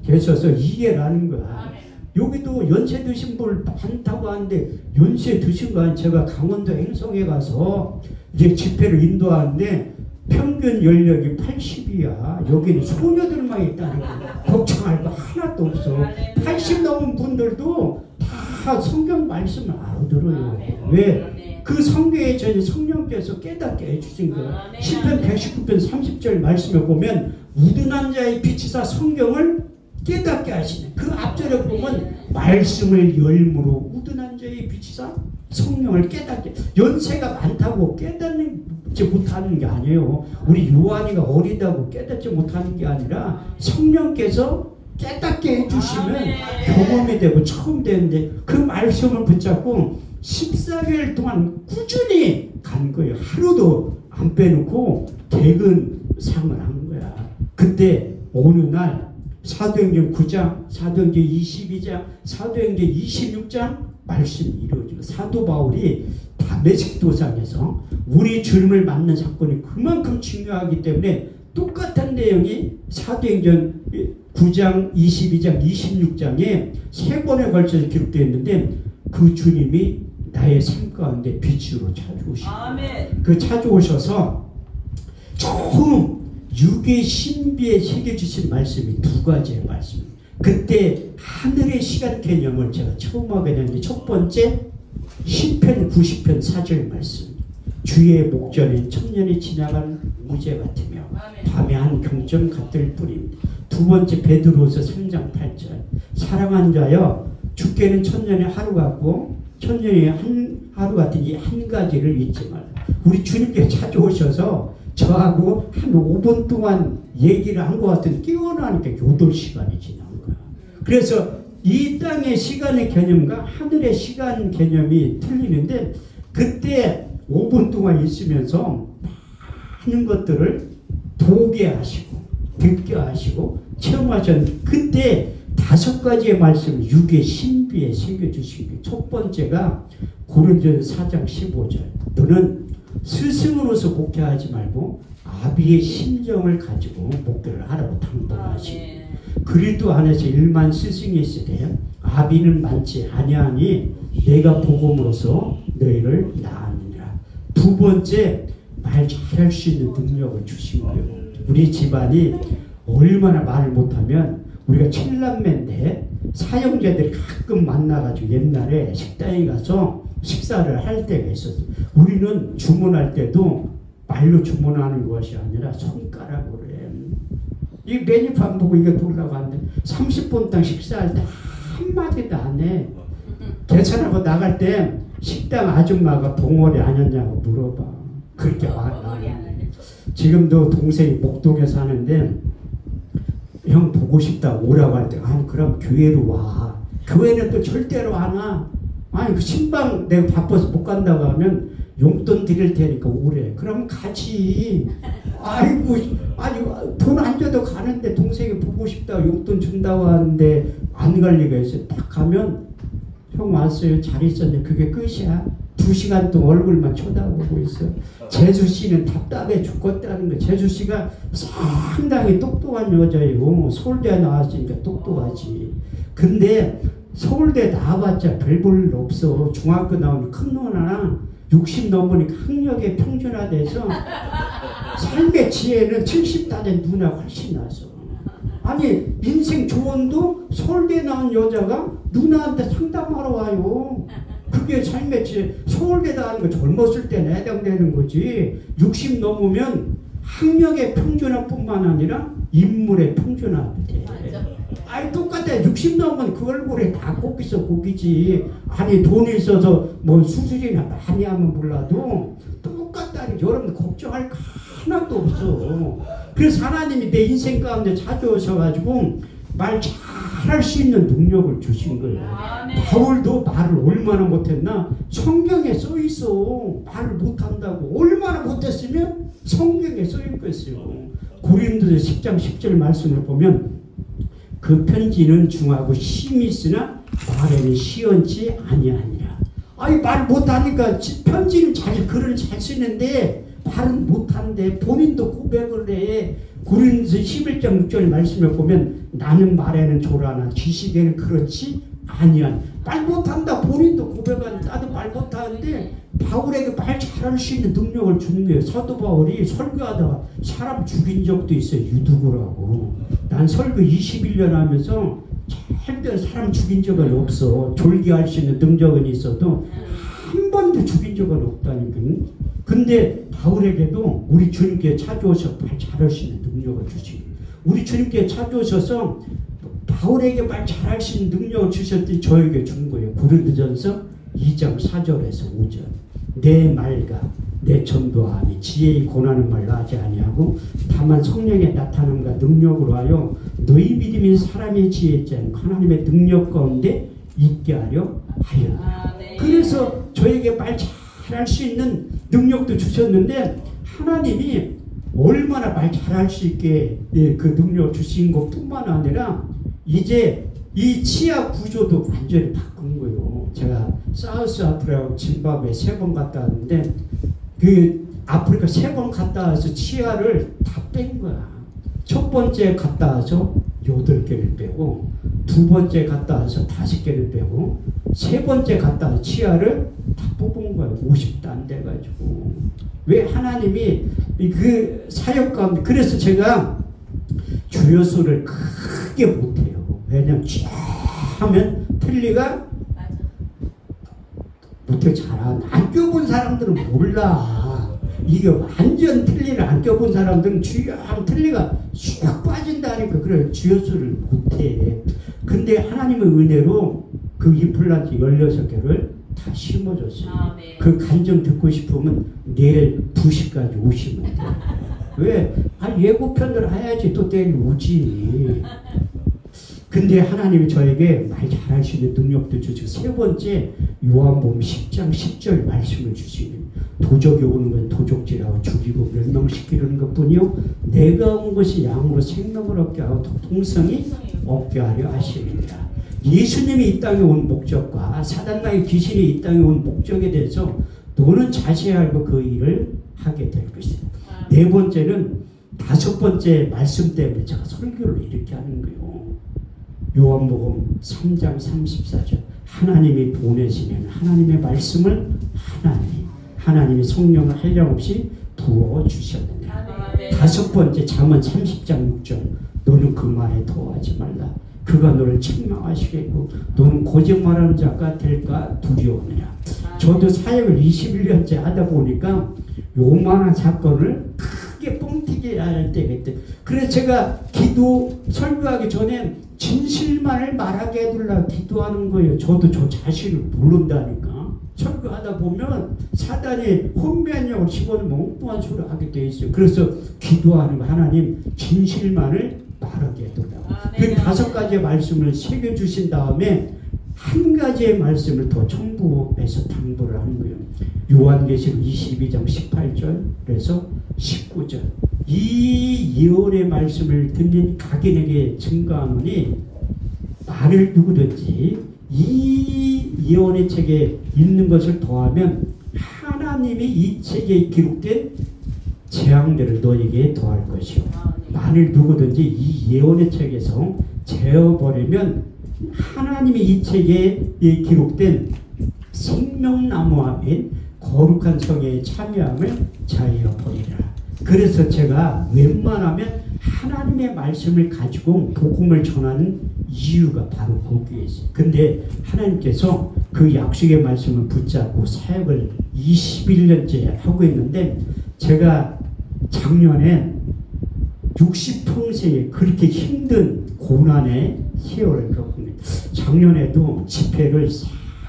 [SPEAKER 1] 계셔서 이해를 하는 거야. 여기도 연세 드신 분 많다고 하는데 연세 드신 거 아니 제가 강원도 행성에 가서 이제 집회를 인도하는데 평균 연령이 80이야. 여기는 소녀들만 있다니까. 걱정할 거 하나도 없어. 80 넘은 분들도 다 성경 말씀을 알아들어요. 왜? 그 성경에 저희 성령께서 깨닫게 해주신 거예요. 시편 119편 30절 말씀에 보면 우둔한 자의 빛이사 성경을 깨닫게 하시네. 그 앞절에 보면 말씀을 열무로 우둔한 자의 빛이사 성령을 깨닫게. 연세가 많다고 깨닫지 못하는 게 아니에요. 우리 요한이가 어리다고 깨닫지 못하는 게 아니라 성령께서 깨닫게 해주시면 경험이 되고 처음 되는데 그 말씀을 붙잡고 14개월 동안 꾸준히 간 거예요. 하루도 안 빼놓고 퇴근 상을 한 거야. 그때 어느 날 사도행전 9장, 사도행전 22장, 사도행전 26장 말씀이 이루어지고 사도 바울이 다메섹 도상에서 우리 주님을 만난 사건이 그만큼 중요하기 때문에 똑같은 내용이 사도행전 9장, 22장, 26장에 세 번에 걸쳐서 기록되어 있는데 그 주님이 나의 삶 가운데 빛으로 찾아오시고 그 찾아오셔서 처음 육의 신비에 새겨주신 말씀이 두 가지의 말씀입니다. 그때 하늘의 시간 개념을 제가 처음 하게 됐는데 첫 번째 시편 90편 4절 말씀. 주의 목전에 천년이 지나간 무제 같으며 밤에 한 경점 같을 뿐입니다. 두 번째 베드로서 3장 8절. 사랑한 자여 주께는 천년의 하루 같고 천년의 한 하루 같은 이 한 가지를 잊지 말라. 우리 주님께 찾아오셔서 저하고 한 5분 동안 얘기를 한 것 같은데 깨어나니까 8시간이 지난 거야. 그래서 이 땅의 시간의 개념과 하늘의 시간 개념이 틀리는데 그때 5분 동안 있으면서 많은 것들을 보게 하시고 듣게 하시고 체험하셨는데 그때 5가지의 말씀 6의 신비에 새겨주신 게 첫 번째가 고린도전서 4장 15절 너는 스승으로서 목회하지 말고 아비의 심정을 가지고 목회를 하라고 당부하시고 그리스도 안에서 일만 스승이 있으되 아비는 많지 아니하니 내가 복음으로써 너희를 낳았느니라. 두 번째 말 잘할 수 있는 능력을 주신 거예요. 우리 집안이 얼마나 말을 못하면 우리가 7남매인데 사형제들이 가끔 만나가지고 옛날에 식당에 가서 식사를 할 때가 있었어요. 우리는 주문할 때도 말로 주문하는 것이 아니라 손가락으로 해. 이 메뉴판 보고 이게 돌아가는데 30분당 식사할 때 한마디도 안 해. 계산하고 나갈 때 식당 아줌마가 봉오리 안 했냐고 물어봐. 그렇게 말을 안 해. 지금도 동생이 목동에 사는데 형 보고 싶다 오라고 할 때 아니 그럼 교회로 와. 교회는 또 절대로 안 와. 아니 그 신방 내가 바빠서 못 간다고 하면 용돈 드릴 테니까 오래. 그럼 가지. 아이고 아니 돈 안 줘도 가는데 동생이 보고 싶다 용돈 준다고 하는데 안 갈 리가 있어요. 딱 가면 형 왔어요. 잘 있었네. 그게 끝이야. 2시간 동안 얼굴만 쳐다보고 있어. 재수씨는 답답해 죽겠다는 거. 재수씨가 상당히 똑똑한 여자예요. 서울대 나왔으니까 똑똑하지. 근데 서울대 나와봤자 별 볼 일 없어. 중학교 나오면 큰 놈 하나 60 넘으니까 학력에 평준화돼서 삶의 지혜는 70다 된 누나 훨씬 나서. 아니 인생 조언도 서울대 나온 여자가 누나한테 상담하러 와요. 그게 삶의 지혜. 서울대 나온 거 젊었을 때는 해당되는 거지. 60 넘으면 학력의 평준화뿐만 아니라 인물의 평준화도 돼. 아니 똑같아. 60 넘으면 그 얼굴에 다 꼽히서 꼽히지. 아니 돈이 있어서 뭐 수술이나 많이 하면 몰라도 똑같다니. 여러분 걱정할 거 하나도 없어. 그래서 하나님이 내 인생 가운데 찾아오셔가지고 말 잘할 수 있는 능력을 주신 거예요. 바울도 말을 얼마나 못했나? 성경에 써있어. 말을 못한다고. 얼마나 못했으면 성경에 써있겠어요. 고린도서 10장 10절 말씀을 보면 그 편지는 중하고 심히 있으나 말에는 시원치 아니하니라. 아니 말 못하니까 편지는 글을 잘 쓰는데 말은 못한대. 본인도 고백을 해. 고린도서 11장 6절 말씀을 보면 나는 말에는 조라나 지식에는 그렇지 아니한. 말 못한다. 본인도 고백하는데 나도 말 못하는데 바울에게 말 잘할 수 있는 능력을 주는 거예요. 사도 바울이 설교하다가 사람 죽인 적도 있어요. 유두고라고. 난 설교 21년 하면서 절대 사람 죽인 적은 없어. 졸기할 수 있는 능력은 있어도 한 번도 죽인 적은 없다니까. 근데 바울에게도 우리 주님께 찾아오셔서 말 잘할 수 있는 능력을 주시고 우리 주님께 찾아오셔서 바울에게 말 잘할 수 있는 능력을 주셨더니 저에게 준 거예요. 고린도전서 2장 4절에서 5절. 내 말과 내 전도함이 지혜의 고난은 말로 하지 아니하고 다만 성령의 나타남과 능력으로 하여 너희 믿음이 사람의 지혜지 않고 하나님의 능력 가운데 있게 하려 하였다. 그래서 저에게 말 잘할 수 있는 능력도 주셨는데 하나님이 얼마나 말 잘할 수 있게 그 능력 주신 것뿐만 아니라 이제 이 치아 구조도 완전히 바꾼 거예요. 제가 사우스 아프리카하고 짐바브웨 3번 갔다 왔는데 그 아프리카 3번 갔다 와서 치아를 다 뺀 거야. 첫 번째 갔다 와서 8개를 빼고 두 번째 갔다 와서 5개를 빼고 세 번째 갔다 와서 치아를 다 뽑은 거예요. 50도 안 돼가지고. 왜 하나님이 그 사역 가운데. 그래서 제가 주여소를 크게 못해요. 왜냐면 쫙 하면 틀니가 못해. 안 껴본 사람들은 몰라. 이게 완전 틀니를 안 껴본 사람들은 주여 틀니가 쑥 빠진다니까. 그래 주여소를 못해. 근데 하나님의 은혜로 그 임플란트 16개를 다 심어줬어요. 그 간증 듣고 싶으면 내일 2시까지 오시면 돼요. 왜? 예고편을 해야지 또 때리 오지. 근데 하나님이 저에게 말 잘할 수 있는 능력도 주시고 세 번째 요한복음 10장 10절 말씀을 주시는 도적이 오는 건 도적질하고 죽이고 멸망시키려는 것뿐이요 내가 온 것이 양으로 생명을 얻게 하고 통성이 얻게 하려 하십니다. 예수님이 이 땅에 온 목적과 사단나의 귀신이 이 땅에 온 목적에 대해서 너는 자세히 알고 그 일을 하게 될 것이다. 네 번째는 다섯 번째 말씀 때문에 제가 설교를 이렇게 하는 거예요. 요한복음 3장 34절 하나님이 보내시면 하나님의 말씀을 하나님이 성령을 한량없이 부어주셨느니라. 다섯 번째 잠언 30장 6절 너는 그 말에 더하지 말라. 그가 너를 책망하시겠고 너는 거짓말하는 자가 될까 두려우느라. 저도 사역을 21년째 하다 보니까 요만한 사건을 크게 뻥튀기 할 때가 있대. 그래서 제가 설교하기 전에 진실만을 말하게 해달라고 기도하는 거예요. 저도 저 자신을 모른다니까. 설교하다 보면 사단이 혼미한냐고 집어넣으면 엉뚱한 소리를 하게 돼 있어요. 그래서 기도하는 거 하나님 진실만을 말하게 해달라고. 그 다섯 가지의 말씀을 새겨주신 다음에 한 가지의 말씀을 더 첨부해서 당부를 하는 거예요. 요한계시록 22장 18절에서 19절 이 예언의 말씀을 듣는 각인에게 증거하노니 만일 누구든지 이 예언의 책에 있는 것을 더하면 하나님이 이 책에 기록된 재앙들을 너에게 더할 것이요 만일 누구든지 이 예언의 책에서 재어버리면 하나님이 이 책에 기록된 생명나무와 및 거룩한 성에 참여함을 자유어 버리라. 그래서 제가 웬만하면 하나님의 말씀을 가지고 복음을 전하는 이유가 바로 거기에 있어요. 근데 하나님께서 그 약속의 말씀을 붙잡고 사역을 21년째 하고 있는데 제가 작년에 60평생에 그렇게 힘든 고난의 세월을 겪습니다. 작년에도 집회를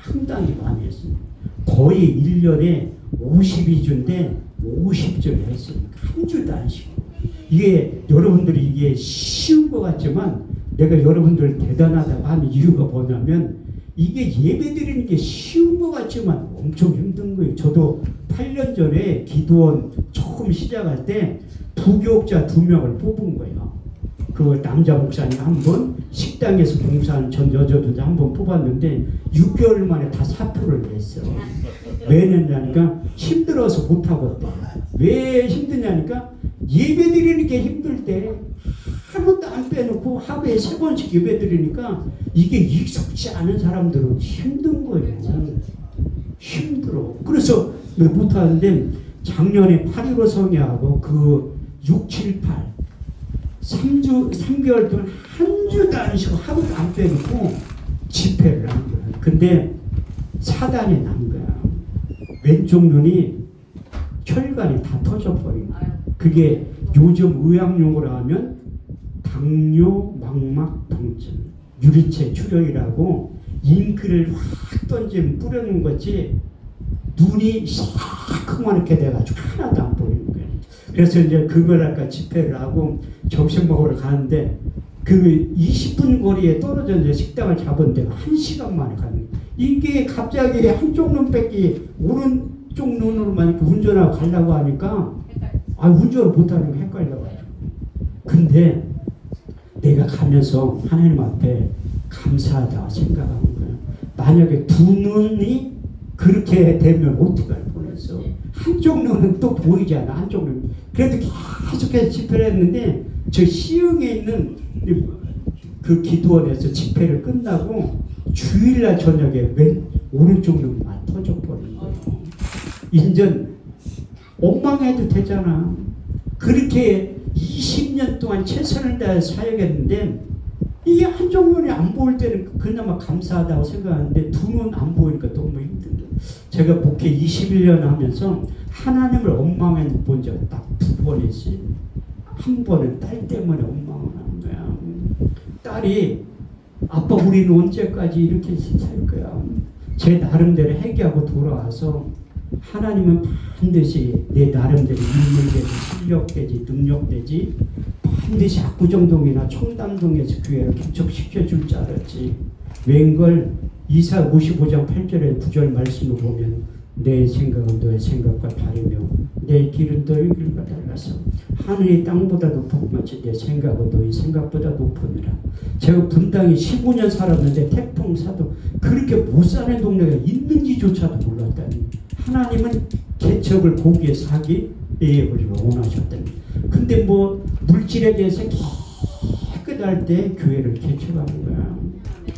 [SPEAKER 1] 상당히 많이 했습니다. 거의 1년에 52주인데 50절 했습니다. 한 주도 안 쉬고. 이게 여러분들이 이게 쉬운 것 같지만 내가 여러분들 대단하다고 하는 이유가 뭐냐면 이게 예배드리는 게 쉬운 것 같지만 엄청 힘든 거예요. 저도 8년 전에 기도원 처음 시작할 때 부교육자 2명을 뽑은 거예요. 그 남자 목사님 한 분, 식당에서 봉사하는 전 여자도 한 번 뽑았는데 6개월 만에 다 사표를 냈어. 왜 냈냐니까 힘들어서 못하거든. 왜 힘드냐니까 예배드리는 게 힘들 때 하루도 안 빼놓고 하루에 3번씩 예배드리니까 이게 익숙지 않은 사람들은 힘든 거예요. 힘들어. 그래서 못하는데 작년에 8.15 성회하고 그 6, 7, 8 3개월 동안 한 주도 안 쉬고 하루도 안 빼놓고 집회를 한 거야. 근데 사단이 난 거야. 왼쪽 눈이 혈관이 다 터져버린 거야. 그게 요즘 의학용어로 하면 당뇨 망막 병증 유리체 출혈이라고 잉크를 확 던지면 뿌려놓은 거지 눈이 시커멓게 돼가지고 하나도 안 보이는 거야. 그래서 이제 그걸 아까 집회를 하고 점심 먹으러 가는데 그 20분 거리에 떨어져 있는 식당을 잡은 데가 1시간 만에 가는 거야. 이게 갑자기 한쪽 눈 뺏기 오른쪽 눈으로만 이렇게 운전하고 가려고 하니까 운전을 못하는 게 헷갈려가지고. 근데 내가 가면서 하나님 앞에 감사하다 생각하는 거야. 만약에 두 눈이 그렇게 되면 어떻게 할 뻔했어. 한쪽 눈은 또 보이지 않아. 한쪽 눈. 그래도 계속해서 집회를 했는데 저 시흥에 있는 그 기도원에서 집회를 끝나고 주일날 저녁에 오른쪽 눈만 터져버린 거예요. 인전 원망해도 되잖아. 그렇게 20년 동안 최선을 다해서 사역했는데 이게 한쪽 눈이 안 보일 때는 그나마 감사하다고 생각하는데 두 눈 안 보이니까 너무 힘들다. 제가 목회 21년 하면서 하나님을 원망해 본 적은 딱 2번 했어요. 한 번은 딸 때문에 원망을 한 거야. 딸이 아빠 우리는 언제까지 이렇게 살 거야. 제 나름대로 회개하고 돌아와서 하나님은 반드시 내 나름대로 인물되지 실력되지 능력되지 반드시 압구정동이나 청담동에서 교회를 개척시켜 줄 줄 알았지. 웬걸 이사 55장 8절에 9절 말씀을 보면 내 생각은 너의 생각과 다르며 내 길은 너의 길과 달라서 하늘이 땅보다 높고 마치 내 생각은 너의 생각보다 높으니라. 제가 분당에 15년 살았는데 태풍사도 그렇게 못 사는 동네가 있는지조차도 몰랐다니. 하나님은 개척을 거기에서 하기 원하셨다니. 근데 뭐 물질에 대해서 깨끗할 때 교회를 개척하는 거야.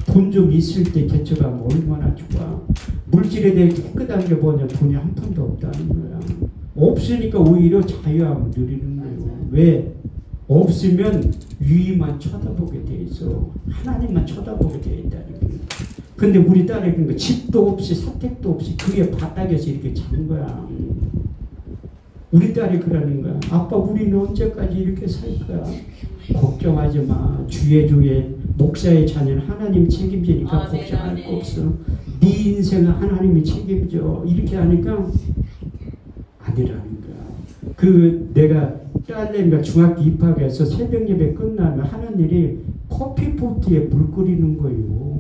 [SPEAKER 1] 돈 좀 있을 때 개척하면 얼마나 좋아. 물질에 대해 깨끗한 게 뭐냐, 돈이 한 푼도 없다는 거야. 없으니까 오히려 자유함을 누리는 거예요. 왜? 없으면 위만 쳐다보게 돼 있어. 하나님만 쳐다보게 돼 있다는 거야. 근데 우리 딸이 집도 없이 사택도 없이 그게 바닥에서 이렇게 잔 거야. 우리 딸이 그러는 거야. 아빠 우리는 언제까지 이렇게 살 거야? 걱정하지 마. 주의 목사의 자녀는 하나님 책임지니까 걱정할 거 없어. 네 인생은 하나님이 책임져. 이렇게 하니까 아니라는 거야. 내가 딸내미가 중학교 입학해서 새벽 예배 끝나면 하는 일이 커피포트에 물 끓이는 거예요.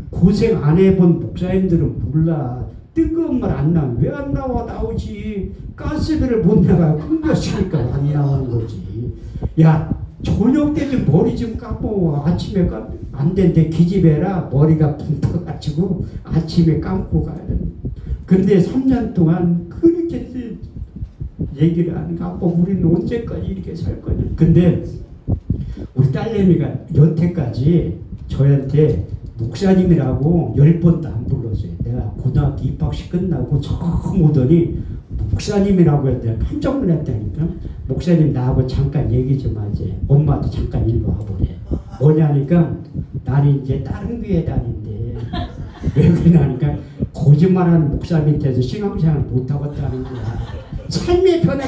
[SPEAKER 1] 고생 안 해본 목사님들은 몰라. 뜨거운 물 안 나와. 왜 안 나와? 나오지. 가스비를 못 나가. 끊겼으니까 안 나오는 거지. 야, 저녁 때 좀 머리 좀 감고 아침에 안 된대. 기집애라 머리가 붓어가지고 아침에 감고 가야 돼. 근데 3년 동안 그렇게 얘기를 하니까 아빠 우리는 언제까지 이렇게 살 거냐. 근데 우리 딸내미가 여태까지 저한테 목사님이라고 10번도 안 불렀어요. 내가 고등학교 입학식 끝나고 처음 오더니 목사님이라고 했더니 깜짝 놀랐다니까. 목사님 나하고 잠깐 얘기 좀 하지. 엄마도 잠깐 일로 와보래. 뭐냐니까 나는 이제 다른 교회 다닌대. 왜 그러냐니까 거짓말하는 목사 밑에서 신앙생활 못하겠다는 거야. 삶의 변화가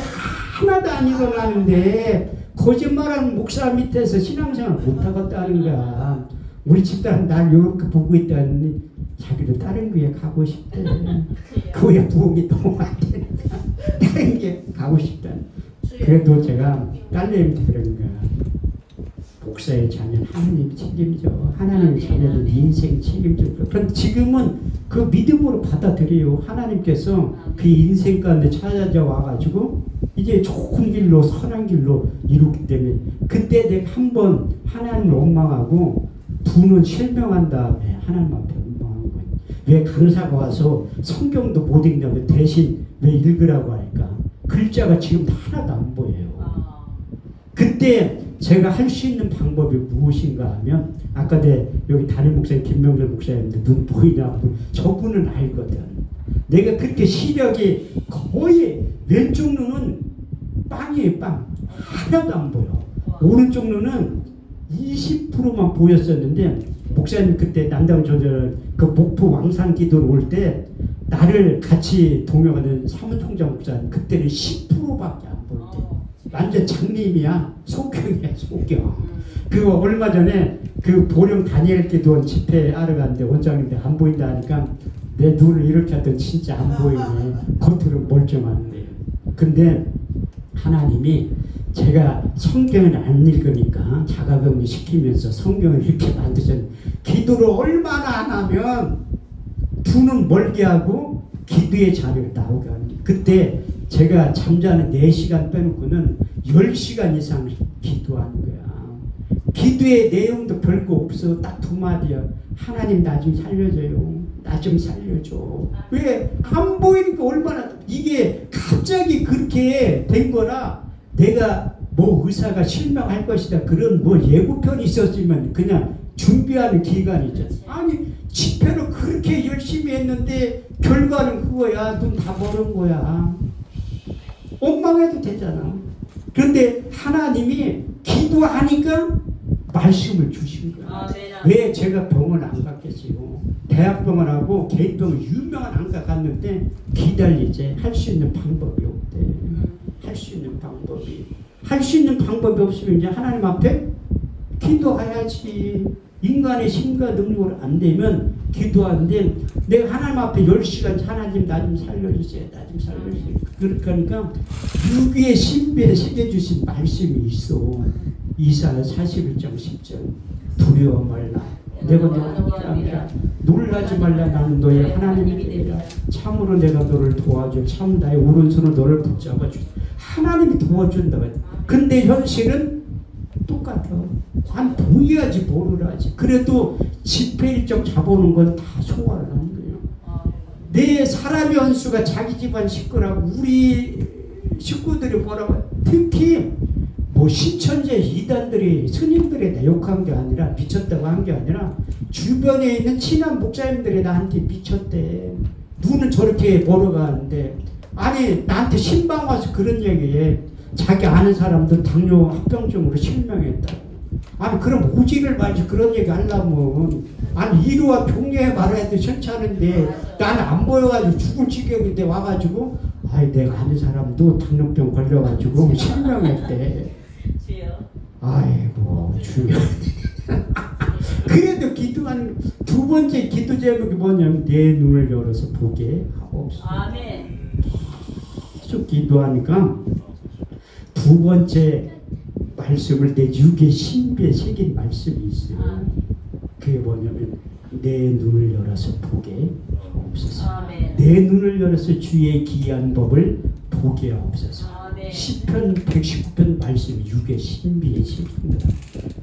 [SPEAKER 1] 하나도 안 일어나는데 거짓말하는 목사 밑에서 신앙생활 못하겠다는 거야. 우리 집사람 날 이렇게 보고 있다니 자기도 다른 교회 가고 싶대. 교회 부흥이 너무 안 되니까 다른 교회 가고 싶다. 그래도 제가 딸내미한테 그러는 거야. 목사의 자녀는 하나님이 책임져. 하나님의 자녀는 인생 책임져. 그럼 지금은 그 믿음으로 받아들여요. 하나님께서 그 인생 가운데 찾아져 와가지고 이제 좋은 길로 선한 길로 이루기 때문에 그때 내가 한번 하나님을 원망하고 두는 실명한 다음에 하나님 앞에 원망한 거예요. 왜 강사가 와서 성경도 못 읽냐고 대신 왜 읽으라고 할까? 글자가 지금 하나도 안 보여요. 그때 제가 할 수 있는 방법이 무엇인가 하면 아까 여기 담임 목사님 김명철 목사님도 눈 보이냐고 저분은 알거든. 내가 그렇게 시력이 거의 왼쪽 눈은 빵이에요. 빵. 하나도 안 보여. 오른쪽 눈은 20%만 보였었는데 목사님 그때 남당 조절 그 목포 왕산 기도를 올 때 나를 같이 동역하는 사무총장 목사님 그때는 10%밖에 안 볼 때. 완전 장님이야. 소경이야, 소경. 그거 얼마 전에 그 보령 다니엘 기도원 집회 하러 갔는데 원장님들 안 보인다 하니까 내 눈을 이렇게 하더니 진짜 안 보이네. 겉으로 멀쩡한데. 근데 하나님이 제가 성경을 안 읽으니까 자가격리 시키면서 성경을 이렇게 만드셨는데 기도를 얼마나 안 하면 두 눈 멀게 하고 기도의 자리를 나오게 하는 거예요. 그때 제가 잠자는 4시간 빼놓고는 10시간 이상 기도하는 거야. 기도의 내용도 별거 없어. 딱 2마디야. 하나님 나 좀 살려줘요. 나 좀 살려줘. 왜? 안 보이니까 얼마나 이게 갑자기 그렇게 된 거라 내가 뭐 의사가 실명할 것이다. 그런 뭐 예고편이 있었으면 그냥 준비하는 기간이죠. 아니 집회를 그렇게 열심히 했는데 결과는 그거야. 돈 다 버는 거야. 원망해도 되잖아. 그런데 하나님이 기도하니까 말씀을 주신 거야. 왜 제가 병원 안 갔겠어요. 대학병원하고 개인병원 유명한 안과 갔는데 기다리지. 할 수 있는 방법이 없대. 할 수 있는 방법이. 할 수 있는 방법이 없으면 이제 하나님 앞에 기도해야지. 인간의 힘과 능력으로 안 되면 기도하는데 내가 하나님 앞에 10시간 하나님 나 좀 살려주세요. 나 좀 살려주세요. 그러니까 유기의 신비에 새겨주신 말씀이 있어. 이사야 41장 10절 두려워 말라. 내가 너와 함께함이라. 놀라지 말라. 나는 너의 하나님이 되리라. 참으로 내가 너를 도와줘. 참 나의 오른손으로 너를 붙잡아 주. 하나님이 도와준다고. 근데 현실은 똑같아. 안 보여야지 뭐를 하지. 그래도 집회 일정 잡아오는 건 다 소화를 하는 거예요. 내 사람의 원수가 자기 집안 식구라고 우리 식구들이 뭐라고 특히 뭐 신천지 이단들이 스님들에다 욕한 게 아니라 미쳤다고 한 게 아니라 주변에 있는 친한 목사님들이 나한테 미쳤대. 눈은 저렇게 벌어가는데 아니 나한테 신방 와서 그런 얘기해. 자기 아는 사람들 당뇨 합병증으로 실명했다고. 아니 그럼 오지를 말지 그런 얘기 하려면 아니 이루와 병리에 말해도 괜찮은데 나는 안 보여가지고 죽을 지경인데 와가지고 아이 내가 아는 사람도 당뇨병 걸려가지고 실명했대. 아이고 주여. 그래도 기도하는 두 번째 기도 제목이 뭐냐면 내 눈을 열어서 보게 하옵소서. 아멘. 계속 기도하니까 두 번째 말씀을 내 육의 신비에 새긴 말씀이 있어요. 그게 뭐냐면 내 눈을 열어서 보게 하옵소서. 내 눈을 열어서 주의 기이한 법을 보게 하옵소서. 시편 119편 말씀이 육의 신비에 새깁니다.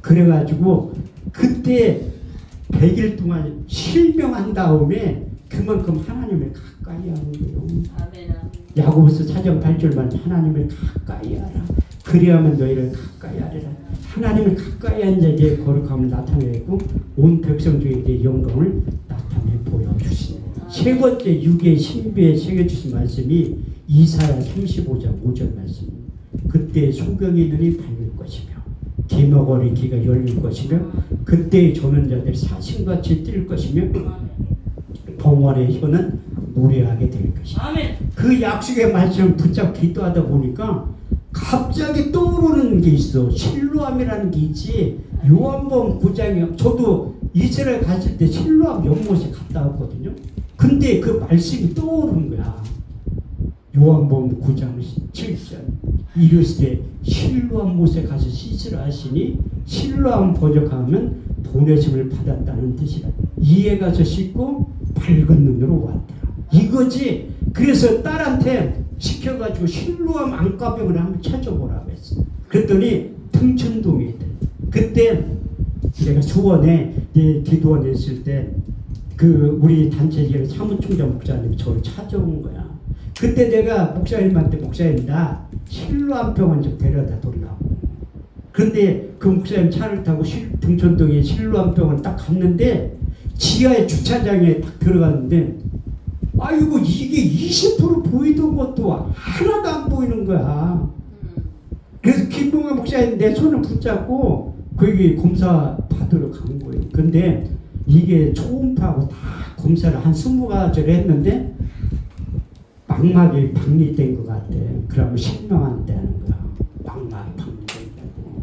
[SPEAKER 1] 그래가지고 그때 100일 동안 실명한 다음에 그만큼 하나님을 가까이 하는 거예요. 야고보서 4장 8절만 하나님을 가까이 하라. 그리하면 너희를 가까이 하리라. 하나님을 가까이 한 자에게 거룩함을 나타내고 온 백성 중에 내 영광을 나타내 보여주시네. 세 번째 육의 신비에 새겨주신 말씀이 이사야 35장 5절 말씀. 그때 소경의 눈이 밝을 것이며 기머거리 귀가 열릴 것이며 그때 조는 자들이 사신같이 뛸 것이며 봉헌의 혀는 무례하게 될 것이다. 그 약속의 말씀을 붙잡고 기도하다 보니까 갑자기 떠오르는 게 있어. 실로암이라는 게 있지. 요한복음 9장에 저도 이스라엘 갔을 때 실로암 연못에 갔다 왔거든요. 근데 그 말씀이 떠오르는 거야. 요한복음 9장 7절 이르시되 실로암 못에 가서 씻으라 하시니 실로암 번역하면 보내심을 받았다는 뜻이라. 이에 가서 씻고 밝은 눈으로 왔더라. 이거지. 그래서 딸한테 시켜가지고 실로암 안과병을 한번 찾아보라고 했어. 그랬더니 등촌동에 있대. 그때 내가 수원에 기도원 했을 때 그 우리 단체 사무총장 목사님이 저를 찾아온 거야. 그때 내가 목사님한테 목사님 나 실로암 병원 좀 데려다 달라고. 그런데 그 목사님 차를 타고 등촌동에 실로암 병원 딱 갔는데 지하에 주차장에 딱 들어갔는데 아이고 이게 20% 보이던 것도 하나도 안 보이는 거야. 그래서 김봉환 목사님 내 손을 붙잡고 거기 검사 받으러 간 거예요. 근데 이게 초음파하고 다 검사를 한 20가지를 했는데 망막이 박리된 것 같아. 그러면 실명한다는 거야. 망막이 박리된다고.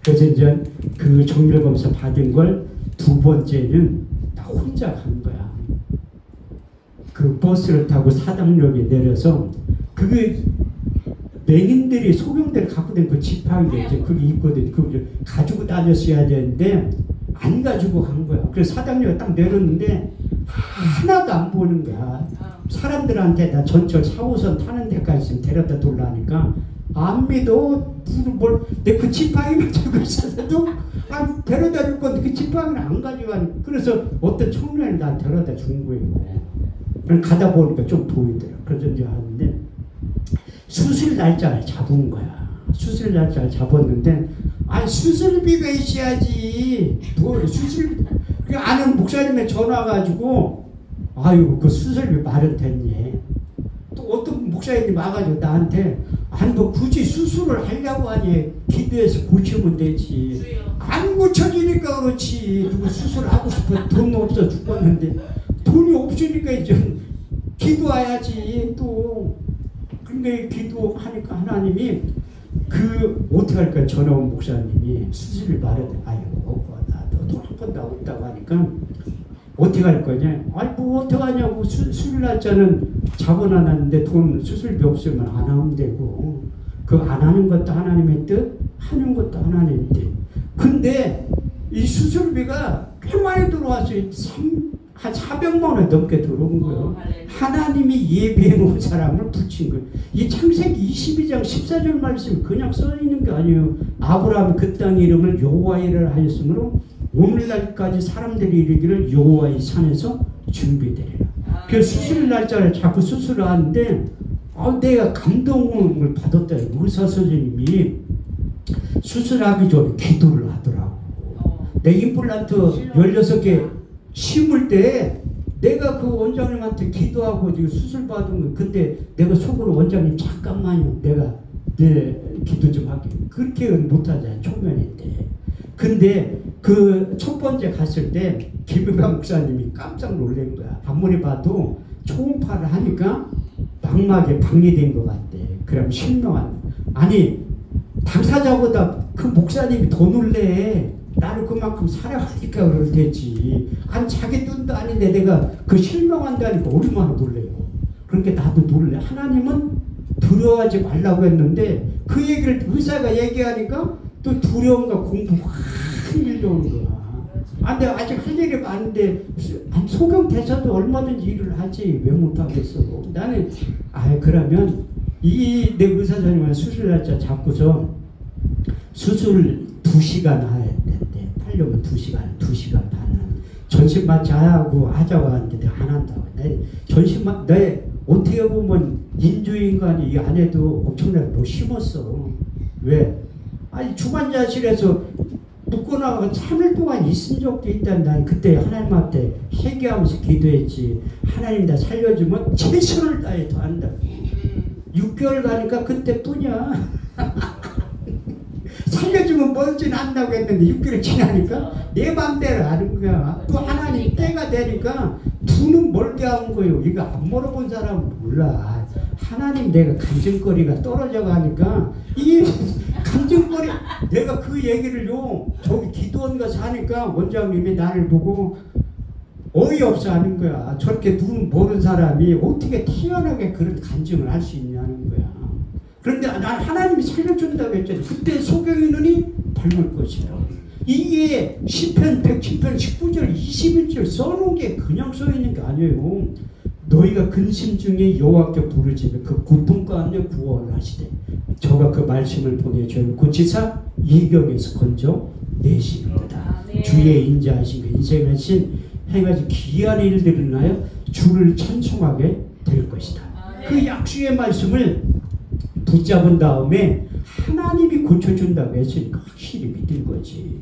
[SPEAKER 1] 그래서 이제 그 정밀 검사 받은 걸 두 번째는 나 혼자 간 거야. 그 버스를 타고 사당역에 내려서 그게 맹인들이 소경대를 갖고 된 그 지팡이가 이제 그게 있거든. 그걸 가지고 다녔어야 되는데 안 가지고 간 거야. 그래서 사당역에 딱 내렸는데 하나도 안 보이는 거야. 사람들한테 나 전철 4호선 타는 데까지 좀 데려다 돌라니까 안 믿어. 내 그 지팡이만 들고 있어서도 데려다 줄 건데 그 지팡이는 안 가져가니. 그래서 어떤 청년이 나 데려다 준 거예요. 가다 보니까 좀 보이더라. 그래서 이제 하는데 수술 날짜를 잡은 거야. 수술 날짜를 잡았는데 수술비가 있어야지. 뭘 수술? 그 아는 목사님의 전화 가지고 아유 그 수술비 마련됐니? 또 어떤 목사님이 와가지고 나한테 너 굳이 수술을 하려고 하니 기도해서 고치면 되지. 안 고쳐지니까 그렇지. 누구 수술하고 싶어 돈 없어 죽었는데 돈이 없으니까 이제 기도해야지 또. 근데 기도하니까 하나님이 그 어떻게 할까 전화 온 목사님이 수술을 말했대. 아이고 나도 돈 번 나왔다고 하니까 어떻게 할 거냐? 아니 뭐 어떻게 하냐고. 수술 날짜는 잡아놨는데 돈 수술비 없으면 안 하면 되고, 그 안 하는 것도 하나님의 뜻, 하는 것도 하나님의 뜻. 근데 이 수술비가 꽤 많이 들어왔어요. 한 400만 원 넘게 들어온 거예요. 하나님이 예비해 놓은 사람을 붙인 거예요. 이 창세기 22장 14절 말씀 그냥 써 있는 게 아니에요. 아브라함이 그 땅 이름을 여호와이라 하였으므로 오늘날까지 사람들이 이르기를 여호와의 산에서 준비되리라. 그 수술 날짜를 자꾸 수술을 하는데 내가 감동을 받았다. 의사 선생님이 수술하기 전에 기도를 하더라고. 내 임플란트 16개 심을 때 내가 그 원장님한테 기도하고 수술 받은 거, 그때 내가 속으로 원장님 잠깐만요, 내가 기도 좀 할게. 그렇게 못하잖아, 초면인데. 근데 그 첫 번째 갔을 때 김은가 목사님이 깜짝 놀란 거야. 아무리 봐도 초음파를 하니까 망막에 방해된 것 같대. 그럼 실명한. 아니 당사자보다 그 목사님이 더 놀래. 나를 그만큼 사랑하니까 그럴 테지. 아니 자기 눈도 아닌데 내가 그 실명한다니까 얼마나 놀래요. 그러니까 나도 놀래. 하나님은 두려워하지 말라고 했는데 그 얘기를 의사가 얘기하니까 또 두려움과 공부 확 밀려오는 거야. 근데 아직 할 일이 많은데 소경돼서도 얼마든지 일을 하지 왜 못하겠어. 나는 그러면 이 내 의사 선생님은 수술 날짜 잡고서 수술 2시간 하였는데 하려면 2시간 반 전신마취 하자고 하는데 내가 안 한다고. 내 어떻게 보면 인조인간이 이 안에도 엄청나게 못 심었어. 왜? 아니 주관자실에서 묶어나가고 3일 동안 있은 적도 있다는. 난 그때 하나님한테 회개하면서 기도했지. 하나님 나 살려주면 최선을 다해 더 한다고. 6개월 가니까 그때뿐이야. 살려주면 멀진 않다고 했는데 6개월 지나니까 내 맘대로 하는 거야. 또 하나님 때가 되니까 두는 멀게 한 거예요. 이거 안 물어본 사람은 몰라. 하나님 내가 간증거리가 떨어져 가니까 이 간증거리 내가 그 얘기를요 저기 기도원 가서 하니까 원장님이 나를 보고 어이없어 하는 거야. 저렇게 눈 모르는 사람이 어떻게 태연하게 그런 간증을 할 수 있냐는 거야. 그런데 난 하나님이 살려준다고 했잖아요. 그때 소경의 눈이 밝을 것이다. 이게 시편 110편 19절 21절 써놓은 게 그냥 써있는 게 아니에요. 너희가 근심 중에 여호와께 부르짖으면 그 고통 가운데 구원하시되 저가 그 말씀을 보내 저를 고치사 이경에서 건져 내시는도다. 주의 인자하신 그 인생하신 행하신 귀한 일들을 인하여 주를 찬송하게 될 것이다. 그 약수의 말씀을 붙잡은 다음에 하나님이 고쳐준다고 했으니까 확실히 믿은 거지.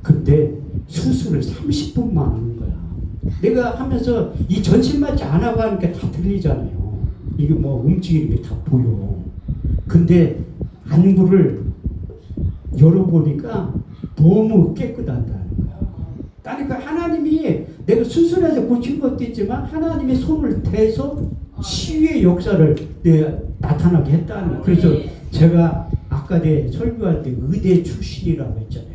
[SPEAKER 1] 근데 수술을 30분만 하는 거야. 내가 하면서 이 전신마취 안 하고 하니까 다 들리잖아요. 이게 뭐 움직이는 게 다 보여. 근데 안구를 열어보니까 너무 깨끗하다는 거야. 그러니까 하나님이 내가 수술해서 고친 것도 있지만 하나님이 손을 대서 치유의 역사를 나타나게 했다는 거예요. 그래서 제가 아까 내 설교할 때 의대 출신이라고 했잖아요.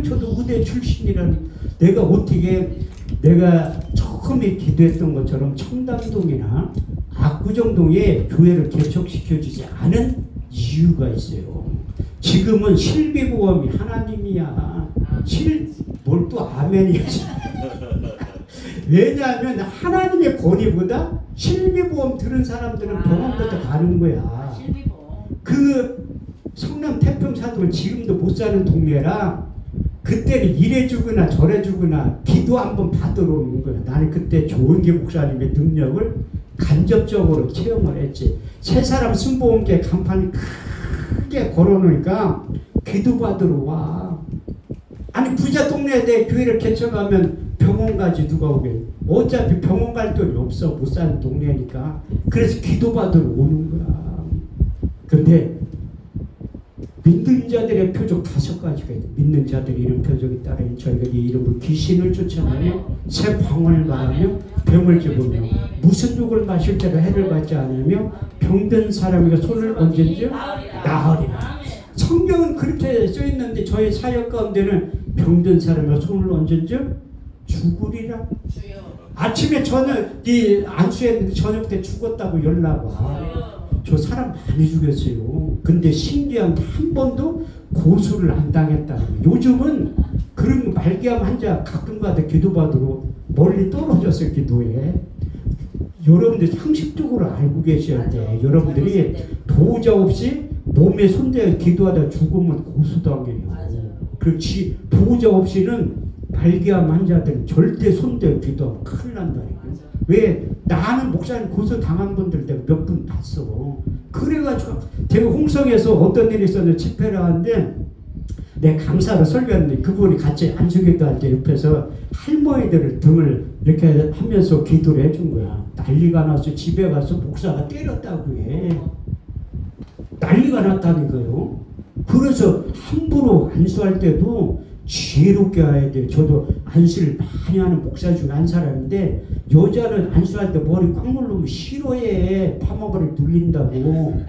[SPEAKER 1] 저도 의대 출신이라니 내가 어떻게 내가 처음에 기도했던 것처럼 청담동이나 압구정동에 교회를 개척시켜주지 않은 이유가 있어요. 지금은 실비보험이 하나님이야. 뭘 또 아멘이야. 왜냐하면 하나님의 권위보다 실비보험 들은 사람들은 병원부터 가는 거야. 그 성남 태평사도는 지금도 못 사는 동네라 그때는 이래 주거나 저래 주거나 기도 한번 받으러 오는 거야. 나는 그때 조은기 목사님의 능력을 간접적으로 체험을 했지. 세 사람 순복음교회 간판을 크게 걸어놓으니까 기도 받으러 와. 아니 부자 동네에 내 교회를 개척하면 병원 가지 누가 오게. 어차피 병원 갈 돈이 없어. 못 사는 동네니까. 그래서 기도 받으러 오는 거야. 근데 믿는 자들의 표적 5가지가 있다. 믿는 자들의 이런 표적이 따르니 저희가 이 이름으로 귀신을 쫓아내며 새 방언을 말하며 병을 집으며 무슨 욕을 마실 때로 해를 받지 않으며 병든 사람에게 손을 얹은즉 나으리라. 성경은 그렇게 써있는데 저희 사역 가운데는 병든 사람의 손을 얹은즉 죽으리라. 아침에 이 안수했는데 저녁 때 죽었다고 연락 와. 저 사람 많이 죽였어요. 근데 신기한 게 한 번도 고소를 안 당했다는 거예요. 요즘은 그런 말기암 환자 가끔가다 기도받으러 멀리 떨어졌어요. 기도에. 여러분들 상식적으로 알고 계셔야 돼. 여러분들이 보호자 없이 몸에 손대어 기도하다 죽으면 고소당해요. 그렇지. 보호자 없이는 말기암 환자들은 절대 손대어 기도하면 큰일 난다니까요. 왜? 나는 목사님 고소 당한 분들 내가 몇 분 봤어. 그래가지고 제가 홍성에서 어떤 일이 있었는데 집회를 하는데 내 강사로 설교했는데 그분이 같이 안수기도 할 때 옆에서 할머니들을 등을 이렇게 하면서 기도를 해준 거야. 난리가 나서 집에 가서 목사가 때렸다고 해. 난리가 났다는 거예요. 그래서 함부로 안수할 때도 지혜롭게 해야 돼요. 저도 안수를 많이 하는 목사 중 한 사람인데 여자는 안수할 때 머리 꽉 누르면 싫어해. 파마머리 눌린다고.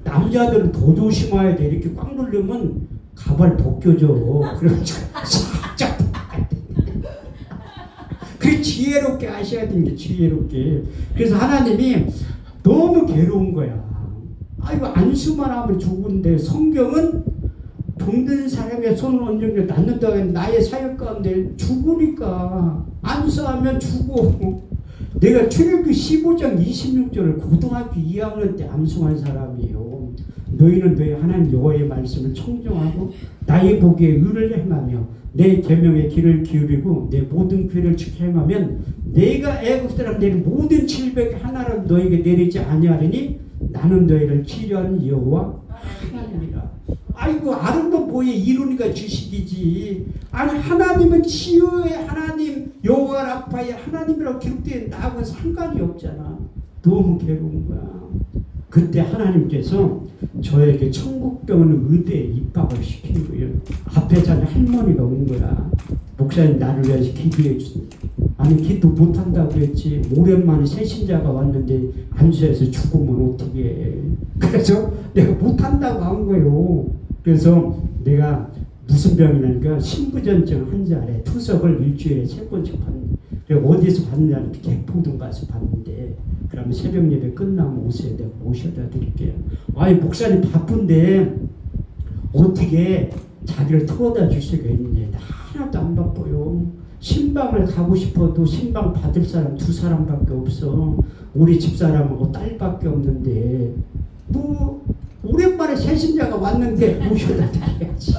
[SPEAKER 1] 남자들은 더 조심해야 돼. 이렇게 꽉 누르면 가발 벗겨져. 그래가지고 살짝 그래 지혜롭게 하셔야 되는 게 지혜롭게. 그래서 하나님이 너무 괴로운 거야. 아이고 안수만 하면 좋은데 성경은 병든 사람의 손을 얹은 게 낫는다고 했는데 나의 사역 가운데 죽으니까 안수하면 죽어. 내가 출애굽기 15장 26절을 고등학교 2학년 때 암송한 사람이에요. 너희는 너희 하나님 여호와의 말씀을 청정하고 나의 보기에 의를 행하며 내 계명의 길을 기울이고 내 모든 규례를 지켜 행하면 내가 애굽 사람들의 모든 질병 하나라도 너에게 내리지 아니하리니 나는 너희를 치료하는 여호와 하나님이라. 아이고 아름다운 뭐에 이루니까 지식이지. 아니 하나님은 치유의 하나님 여호와 라파의 하나님이라고 기록된 나하고는 상관이 없잖아. 너무 괴로운 거야. 그때 하나님께서 저에게 천국병원 의대에 입학을 시킨 거예요. 앞에 자는 할머니가 온 거야. 목사님 나를 위해서 기도해 주세요. 아니 기도 못한다고 했지. 오랜만에 새신자가 왔는데 안수해서 죽으면 어떻게 해. 그래서 내가 못한다고 한 거예요. 그래서 내가 무슨 병이냐니까 신부전증 환자래. 투석을 일주일에 3번씩 받는. 그래서 어디서 받느냐는 개포동 가서 받는데 그러면 새벽 예배 끝나면 오세요. 내가 모셔다 드릴게요. 아니 목사님 바쁜데 어떻게 자기를 태워다 줄 수가 있느냐. 하나도 안 바빠요. 신방을 가고 싶어도 신방 받을 사람 2사람밖에 없어. 우리 집사람하고 딸밖에 없는데 뭐 오랜만에 새신자가 왔는데 모셔다 드려야지.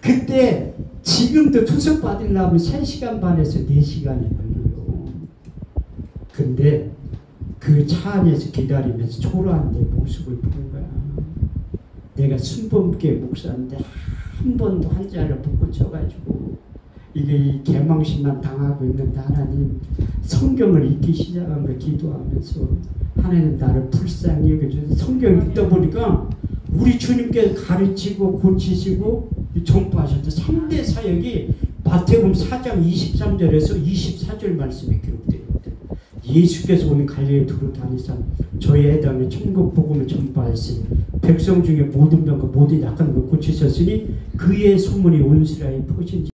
[SPEAKER 1] 그때 지금도 투석 받으려면 3시간 반에서 4시간이 걸려요. 근데 그 차 안에서 기다리면서 초라한 내 모습을 본 거야. 내가 순범계 목사인데 한 번도 환자를 못 고쳐가지고 이게 개망신만 당하고 있는데 하나님 성경을 읽기 시작한 거 기도하면서 하나님 나를 불쌍히 여겨주셔서 성경 읽다 보니까 우리 주님께서 가르치고 고치시고 전파하셨던 3대 사역이 마태복음 4장 23절에서 24절 말씀에 기록되어 있거든요. 예수께서 오늘 갈릴리 두루 다니사 저희 해당에 천국 복음을 전파하시 백성 중에 모든 병과 모든 약한 걸 고치셨으니 그의 소문이 온 이스라엘에 퍼진